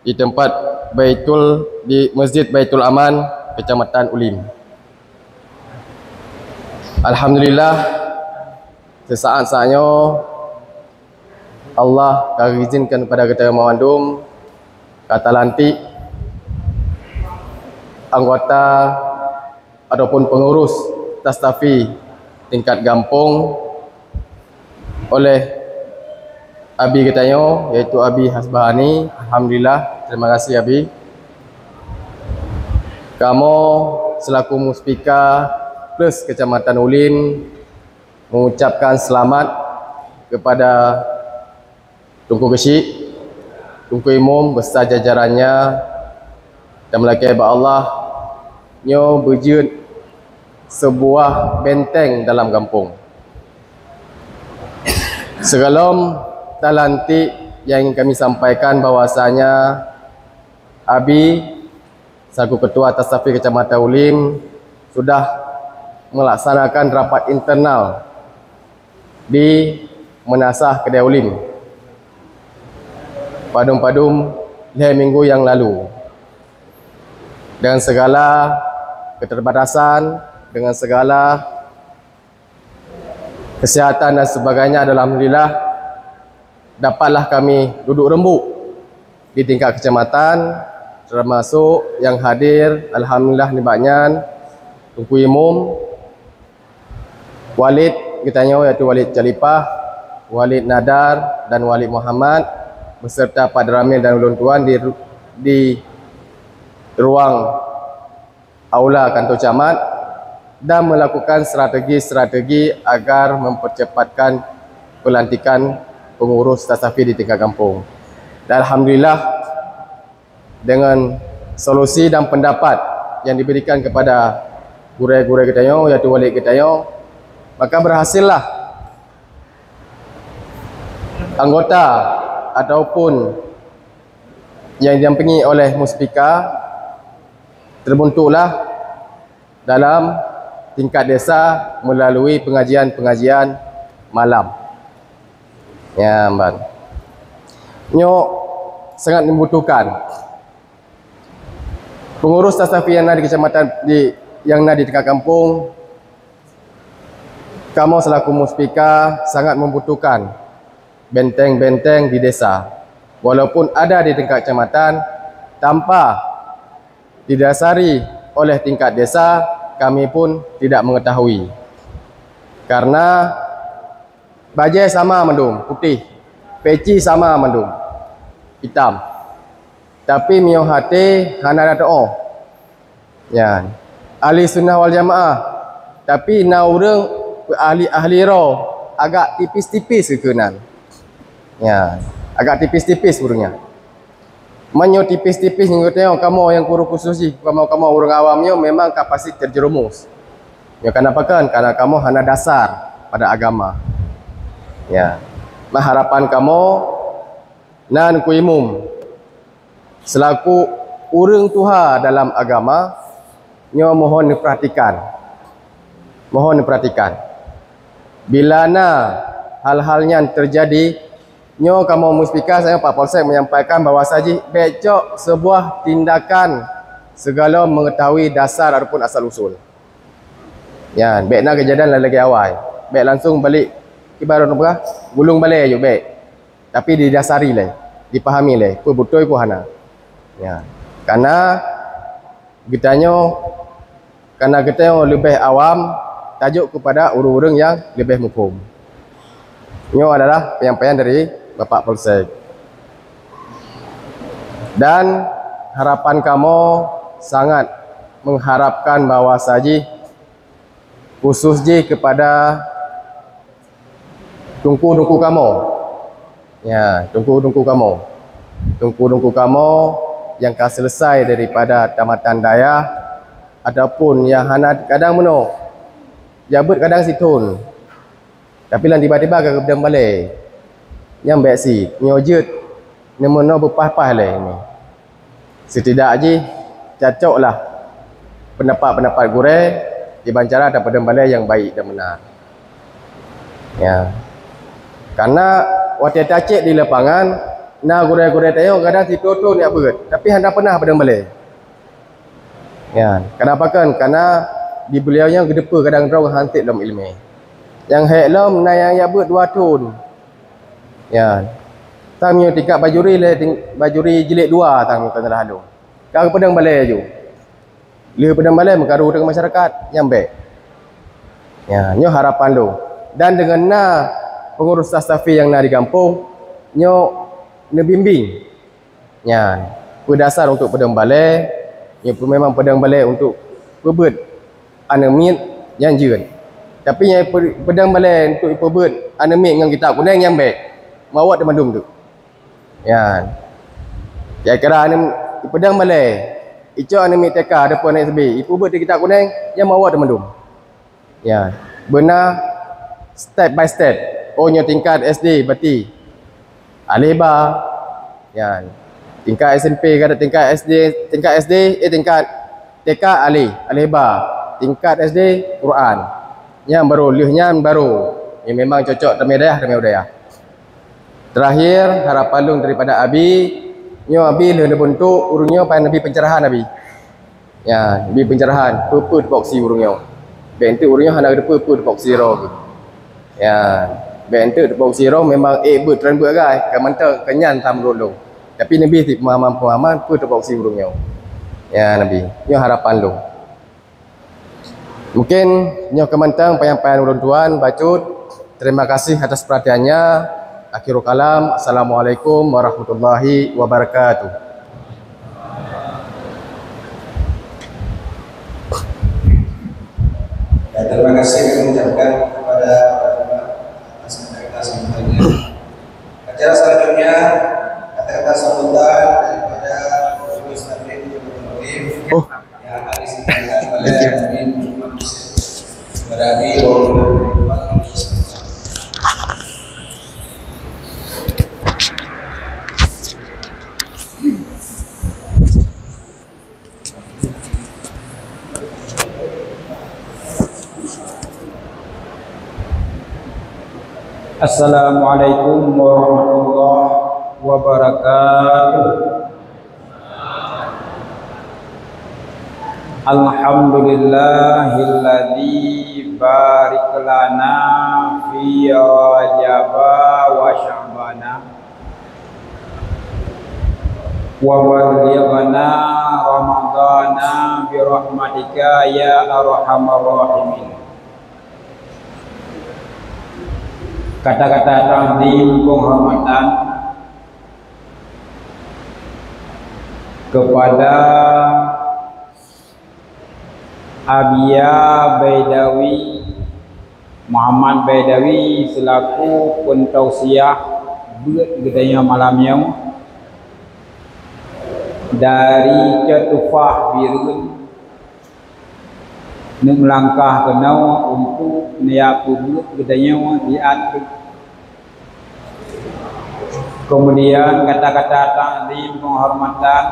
di tempat di Masjid Baitul Aman Kecamatan Ulim. Alhamdulillah sesaat-saatnya Allah izinkan kepada kita memandum kata lantik anggota ataupun pengurus Tasafi tingkat Gampung oleh Abi ketanyo yaitu Abi Hasbahani. Alhamdulillah, terima kasih Abi. Kamu selaku Muspika Plus Kecamatan Ulim mengucapkan selamat kepada Tunku Kesik, Tunku Imam beserta jajarannya, dan melaki ba Allah nyo berjud sebuah benteng dalam kampung. Sebelum talantik yang ingin kami sampaikan bahwasanya Abi selaku Ketua Tasafi Kecamatan Ulim sudah melaksanakan rapat internal di Menasah Kedai Ulim padum-padum 2 minggu yang lalu. Dengan segala keterbatasan, dengan segala kesihatan dan sebagainya, alhamdulillah dapatlah kami duduk rembuk di tingkat kecamatan, termasuk yang hadir alhamdulillah nibaknya Tunku Imam, Walid kitanya iaitu Walid Celipah, Walid Nadar dan Walid Muhammad beserta Pak Deramil dan Ulun Tuan di ruang aula kantor camat. dan melakukan strategi-strategi agar mempercepatkan pelantikan pengurus tasawuf di tingkat kampung. Dan alhamdulillah dengan solusi dan pendapat yang diberikan kepada gurai-gurai Getayo, iaitu wali Getayo, maka berhasillah anggota ataupun yang didampingi oleh Muspika terbentuklah dalam tingkat desa melalui pengajian-pengajian malam. Ya, Mbak. Nyok sangat membutuhkan pengurus tasawuf yang ada di kecamatan yang ada di tingkat kampung. Kamu selaku Muspika sangat membutuhkan benteng-benteng di desa. Walaupun ada di tingkat kecamatan, tanpa didasari oleh tingkat desa, kami pun tidak mengetahui. Karena bajai sama mendung, putih. Peci sama mendung, hitam. Tapi mio hati hana doa. Ya. Ahli sunnah wal jamaah. Tapi na urang ahli roh agak tipis-tipis kekenan. Ya. Agak tipis-tipis urangnya. Manyo tipis-tipis yang tengok kamu yang guru khusus kamu orang awamnya memang kapasitas terjerumus. Ya kenapa kan? Karena kamu hanya dasar pada agama. Ya. Nah, harapan kamu nan kuimum selaku urang Tuhan dalam agama nyo mohon diperhatikan. Mohon diperhatikan. Bila hal-hal yang terjadi nyo kamu Muspika, saya Pak Polsek menyampaikan bahawa saji becok sebuah tindakan segala mengetahui dasar ataupun asal usul. Ya, baiklah kejadian lagi awal. Baik langsung balik ibarat apa? Gulung balik aja baik. Tapi didasari lah, dipahami lah, apa betul apa hana. Ya. Karena kita lebih awam tajuk kepada urang-urang yang lebih mukum. Ini adalah penyampaian dari Bapak Polsek. Dan harapan kamu sangat mengharapkan bahawa saji khususnya kepada tungku-tungku kamu. Ya, tungku-tungku kamu. Tungku-tungku kamu yang akan selesai daripada tamatan daya ataupun yang hana kadang meno. Jabut kadang situn. Tapi lan tiba-tiba ke bedang balik. Yang baik si, nyojut nemono berpah-pah lah ini. Setidaknya cocoklah pendapat-pendapat gurai dibancara dan bedang balik yang baik dan benar. Ya. Karena waktu tacik di lapangan, nah gurai-gurai tayo kadang si toto ni apa, tapi hendak pernah bedang balik. Ya, kenapa kan? Karena di beliaunya gedepa kadang draw hantik dalam ilmu. Yang hek lom na yang ya buat 2 tahun. Ya. Tamnya tingkat bajuri jilid 2 tang kan lalu. Kau pedang balai ju. Leh pedang balai mengkaru dengan masyarakat yang baik. Ya, nyo harapan lu. Dan dengan pengurus tasawuf yang na di kampung, nyo bimbing. Ya, berdasar untuk pedang balai, nyo memang pedang balai untuk pebet anemit yang jeun. Tapi yang pedang balai untuk pebet anemit dengan kitab kuning yang baik. Mawat demandum tu. Ya. Kira-kira pedang balai. Ico anemit teka depan naik sebi. Pebet di kitab kuning yang mawat demandum. Ya. Benar step by step. Oh nyo tingkat SD berarti aleba. Ya. Tingkat SMP kada tingkat SD, tingkat TK aleba. Tingkat SD Quran. Yang baru lihnya baru. Yang memang cocok demi daya. Terakhir harapan lung daripada Abi, nyo Abi le bentuk urungnya pai nabi pencerahan Abi. Ya, nabi pencerahan, puput boksi urungnya. Bentuk urungnya hendak puput boksi ro. Ya, bentuk boksi ro memang but tren buat gai, kemantek kenyan tam dulu. Tapi nabi ti pemahaman puput boksi urungnya. Ya nabi, nyo harapan lung. Mungkin nyo kemantang penyampaian ulun tuan bacut. Terima kasih atas perhatiannya. Akhirul kalam. Assalamualaikum warahmatullahi wabarakatuh. kasih kami ucapkan kepada atas kata-kata sambutannya. Acara selanjutnya kata-kata sambutan daripada Ibu Stafir yang akan disampaikan oleh Amin Berani Assalamualaikum warahmatullahi wabarakatuh. Alhamdulillahilladzi barik lana fi Rajab wa Sya'bana wa ballighna Ramadana bi rahmatika ya arhamar rahimin. Kata-kata ta'zim penghormatan kepada Abia Baidawi Muhammad Baidawi selaku pentausiah buat gedanya malamnya dari Ketufah Birun melangkah ke nawa untuk niapu buat gedanya diatur. Kemudian kata-kata ta'zim penghormatan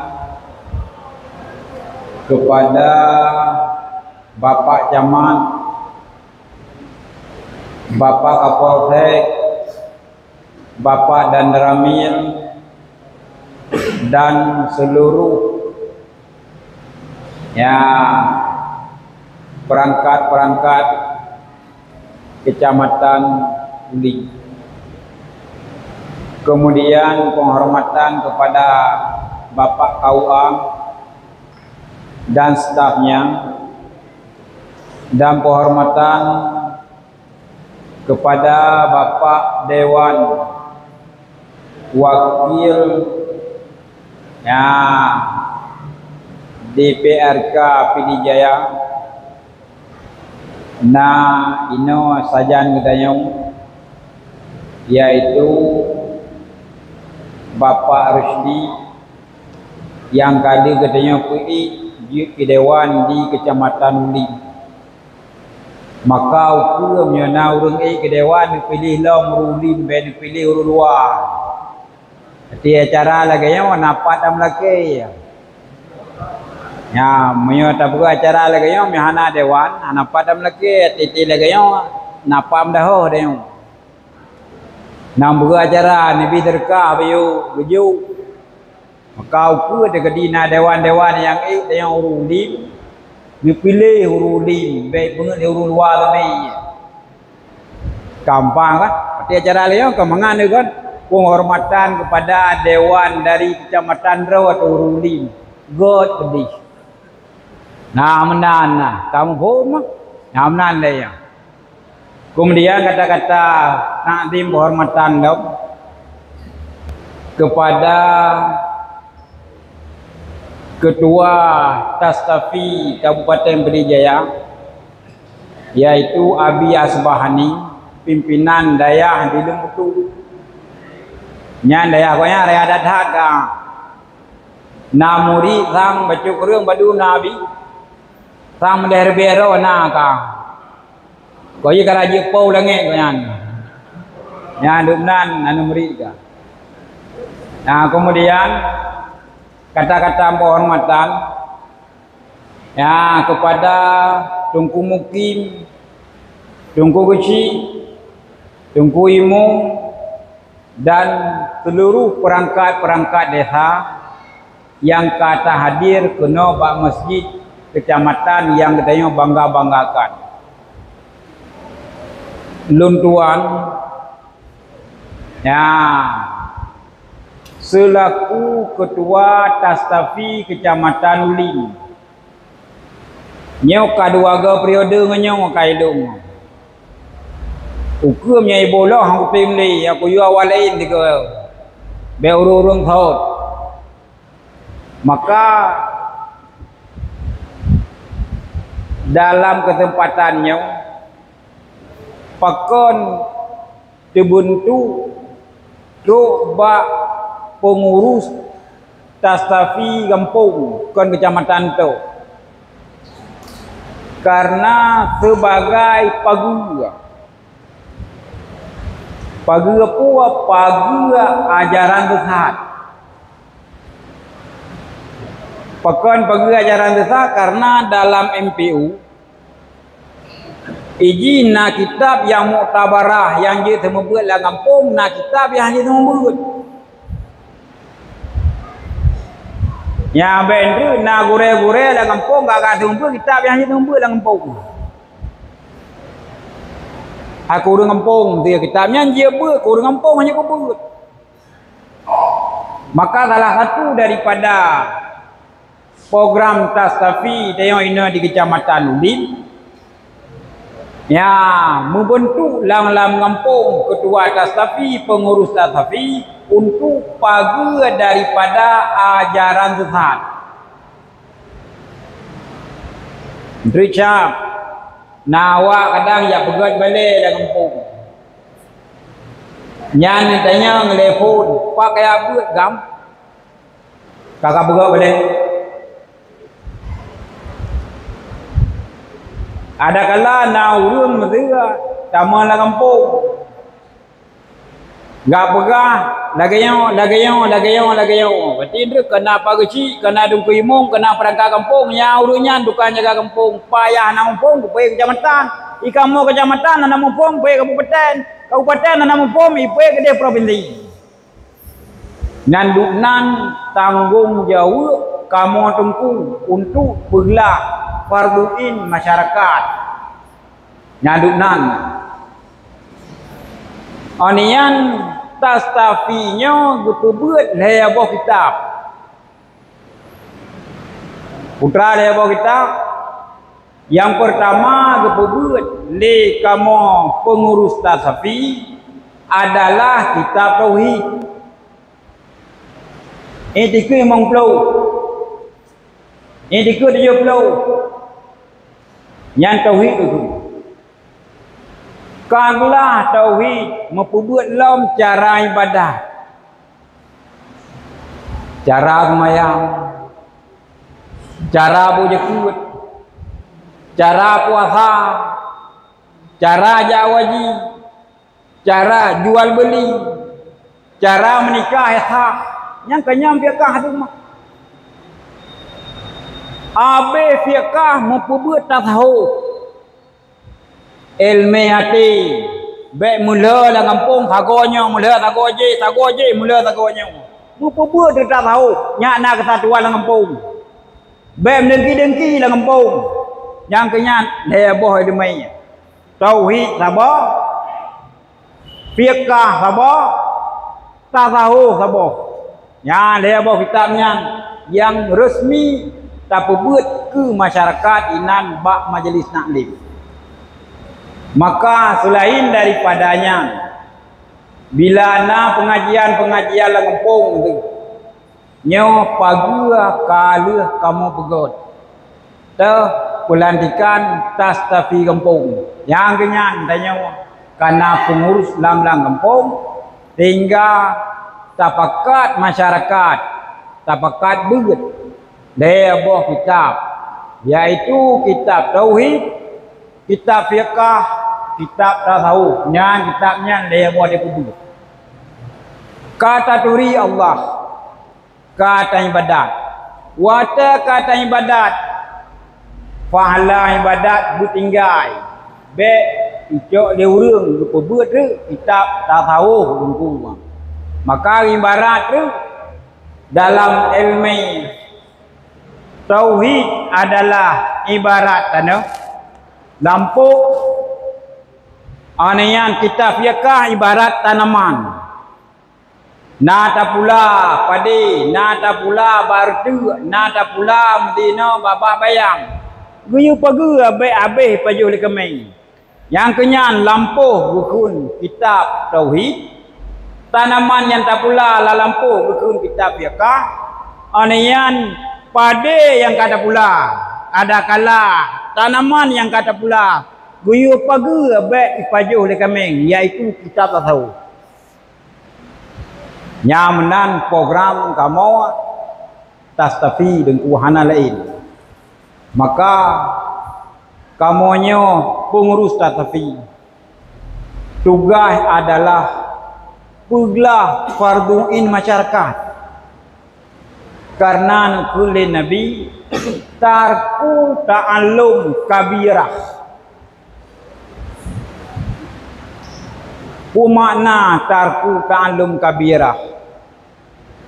kepada Bapak Camat, Bapak Kapolsek, Bapak Danramil dan seluruh perangkat-perangkat Kecamatan Uli. Kemudian penghormatan kepada Bapak KUA dan stafnya, dan penghormatan kepada Bapak Dewan Wakil DPRK Pidijaya na ino sajan gedayong, yaitu Bapak Rusdi yang kali gedayong pilih di Dewan di Kecamatan Uli. Maka hukumnya na urang ke Dewan pilih long rulim ben pilih urang luar. Jadi acara lagi yang napat am lagi. Ya, menyo tabu acara lagi yang mihana Dewan, napat am lagi titi lagi yang napam dah deh. Nambu acara nabi derkah bayu beju. Maka hukum dekadina dewan-dewan yang urulim dipilih urulim baik banget urul luar tadi. Gampang kan? Arti acara lain kemangan kan? Penghormatan kepada dewan dari Kecamatan Raw atau urulim. God pedih. Nah, menan kamu pun nah menan dia. Kemudian kata-kata ta'zim penghormatan kepada Ketua Tastafi Kabupaten Pidijaya, yaitu Abi Asbahani, pimpinan dayah di Lembutu. Nyan dayah konya raya dathaga. Namuri sang bacuk reung badu nabi. Sang menderbero naka. Koyi karaji pau lange koyan. Nyan dumnan anu murid ka. Nah, kemudian kata-kata penghormatan kepada Tungku Mukim, Tungku Keci, Tungku Imo, dan seluruh perangkat-perangkat desa yang kata hadir kena bak masjid kecamatan yang katanya bangga-banggakan. Luntuan selaku Ketua Tastafi Kecamatan Uling. Nyok kaduaga periode ngenyong kaidung. Hukumnya ibolah hang pemli aku yu awalain tiga. Be urung thaut. Maka dalam kesempatannya pakon terbentuk bak pengurus Tastafi kampung kon kecamatan tu karena sebagai pagu ajaran besar pakon pagu ajaran besar karena dalam MPU izin na kitab yang muktabarah yang dia membuat dalam kampung na kitab yang dia membuat yang bener na gure-gure dalam kampung gak ada membuat kitab yang dia membuat dalam kampung aku urang kampung dia kitabnya dia buat aku urang kampung hanya aku buat maka salah satu daripada program Tastafi yang ini di Kecamatan Udin ya membentuk lam kampung ketua Tastafi pengurus Tastafi untuk pagu daripada ajaran sesat Richard nawa kadang ya pegat balik dalam kampung nyan tanya ngelepon pak kayak buat gam kakak pegat balik ada kala na urun merdeka sama dalam kampung gak pegah lagayo berarti dia kena pageci kena dungku imong kena perangkat kampung nya urunnya dukan jaga kampung payah na kampung pergi kecamatan ikamu kecamatan na kampung pergi kabupaten na kampung pergi ke provinsi nan tanggung jawab kamu tunggu untuk belah farduin masyarakat nyadunan onian Tastafinya gepebuat leabah kitab putra leabah kitab yang pertama gepebuat le kamu pengurus Tastafi adalah kitab tauhid ini ke 50 ini ke 70 yang tauhid itu Kanglah tauhid memperbuat lam cara ibadah cara semayang cara berjekut cara puasa cara jawaji cara jual beli cara menikah hak yang kenyam fiqah tu mah abe fiqah memperbuat tasawuf ilmu hati baik mula dalam kampung hagonya mula tagoje mula tagonya buku dia tak tahu nyak nak kesatuan dalam kampung baik dengki dalam kampung yang kenyan heboh demai tauhid sabar fiqah sabar tasawuf sabar yang heboh kitabnya yang resmi tapi buat ke masyarakat inan bak majlis taklim maka selain daripadanya bila na pengajian lengkong tu nyo pagua kaluh kamu pegot te pelantikan Tastafi kampung yang kenyan tanya karena pengurus lam kampung hingga tapakat masyarakat tapakat beget dia buah kitab yaitu kitab tauhid kitab fiqah, kitab tasawuf, yang kitabnya dia buat dia kubur. Kata turi Allah, kata ibadat, wata kata ibadat, pahala ibadat butinggai, be icok dia urang lupa buat tu kitab tasawufungku. Maka ibarat tu dalam ilmu tauhid adalah ibarat tanah lampu anian kita fiqah ibarat tanaman nata pula padi nata pula bardu nata pula medina babak bayang guyu pagu abe paju le kemeng yang kenyan lampu rukun kitab tauhid tanaman yang tak pula la lampu rukun kitab fiqah anian padi yang kata pula ada kala tanaman yang kata pula guyu pagi baik ipajuh le kameng iaitu kitab tasawuf. Nyamanan program kamu tastafi dengan wahana lain. Maka kamunya pengurus tastafi. Tugas adalah peglah farduin masyarakat. Karena kulli nabi tarku ta'allum kabirah. Makna tarku ta'allum kabirah.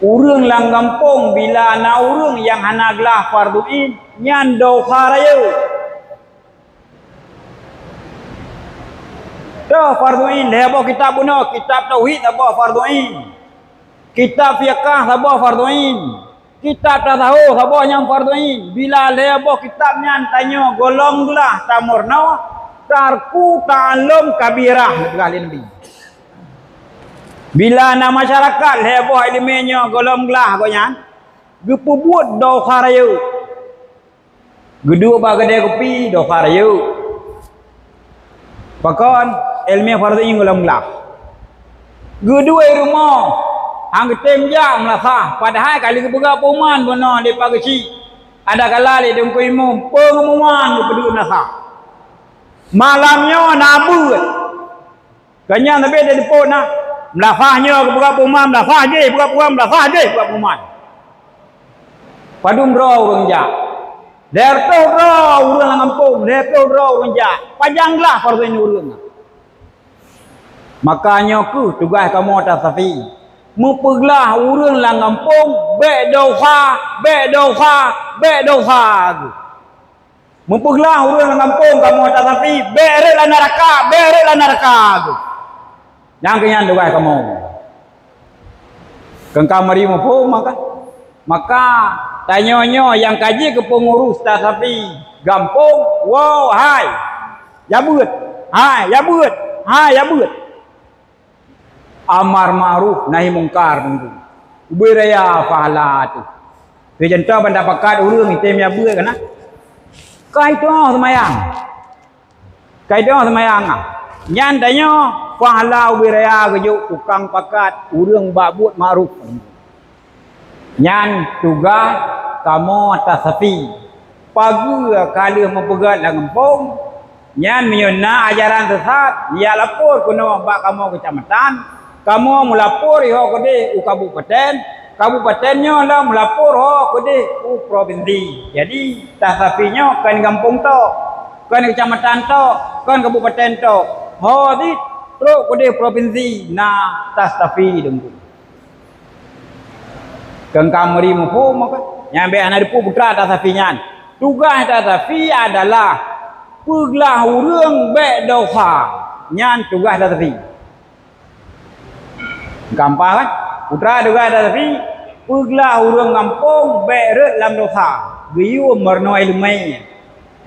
Urang lang kampung bila na urang yang hanaglah farduin nyan do kharayu. Do farduin lebo kitab buno, kitab tauhid apa farduin. Kitab fiqh apa farduin. Kitab tasawuf apa yang farduin. Bila lebo kitab nyan tanyo golonglah tamurna tarku ta'allum kabirah kali nabi. Bila na masyarakat heboh ilminya golong gelah goyan gepubuat do kharayu gedua bagade kopi do kharayu pakon ilmi fardu ing golong gelah gedua rumah hang tem jam lah sah padahal kali kebuka puman bono di pageci ada kala le dengku imum pengumuman kepedu nasa malamnya nabut kanya tapi ada di pona melafahnya buka puman melafah je buka puman melafah je buka puman padum ro urang ja derto ro urang kampung derto ro urang ja panjanglah fardu ini urang makanya ku tugas kamu tasafi mempeglah urang lang kampung be doha mempeglah urang lang kampung kamu tasafi bere la neraka yang kenyan doa kamu kengkau marimu pun maka tanyonyo yang kaji ke pengurus tasafi gampung wow hai ya buat amar ma'ruf nahi mungkar tentu beraya pahala tu contoh pendapat urang item ya buat kana kaitu semayang nyan tanyo pahala wiraya gejuk tukang pakat urang babut ma'ruf nyan tugas kamu tasafi pagi kali mempegat lang kampung nyan menyuna ajaran sesat dia lapor kuno bak kamu kecamatan kamu melapor ho kode kabupatennya lah melapor ho kode provinsi jadi tasafinya kan kampung to kan kecamatan to kan kabupaten to ho di terus kode provinsi na tastafi dengku kengkam merimu pun maka nyambe anak pu putra tasafi nyan tugas tasafi adalah peglah urang be doha nyan tugas tasafi gampang kan putra tugas tasafi peglah urang kampung be rek lam doha giyu merno ilmai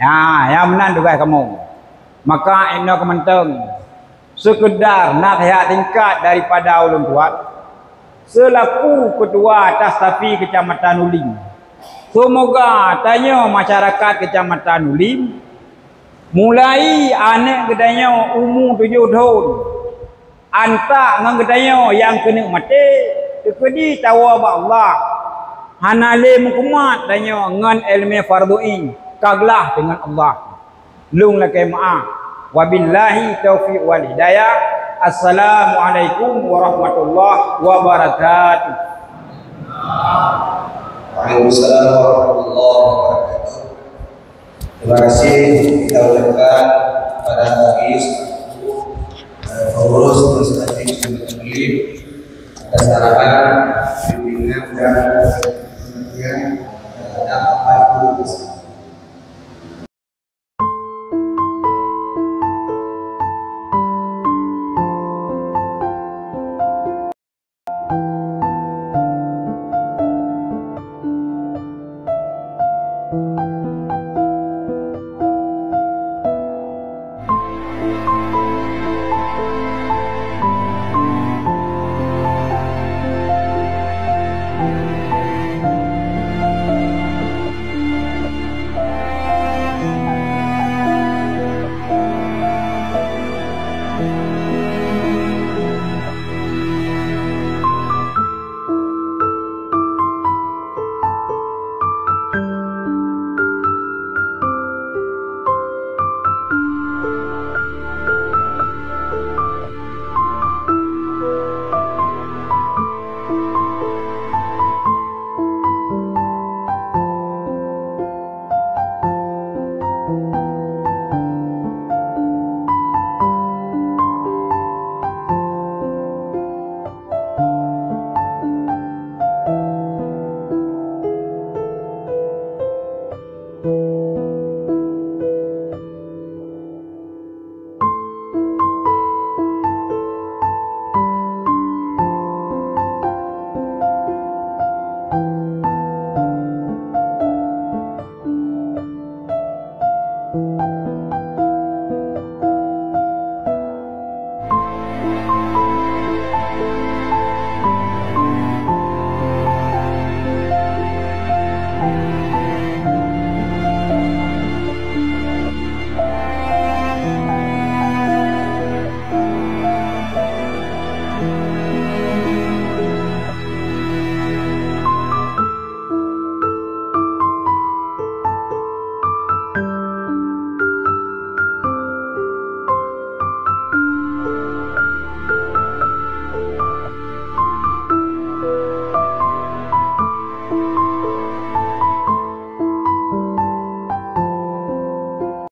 ya yang menan tugas kamu maka eno kementeng sekedar nasihat tingkat daripada ulun tuan selaku ketua tasafi kecamatan Ulim semoga tanya masyarakat kecamatan Ulim mulai anak gedanya umur 7 tahun antak ngan gedanya yang kena mati tekedi tawa ba Allah hanale mukumat tanya ngan ilmu farduin kaglah dengan Allah lung lakai maaf wabillahi taufiq wal hidayah. Assalamualaikum warahmatullahi wabarakatuh. Waalaikumsalam warahmatullahi wabarakatuh. Terima kasih kita ucapkan kepada Rais pengurus Tasafi Ulim atas arahan bimbingan dan pengertian apa itu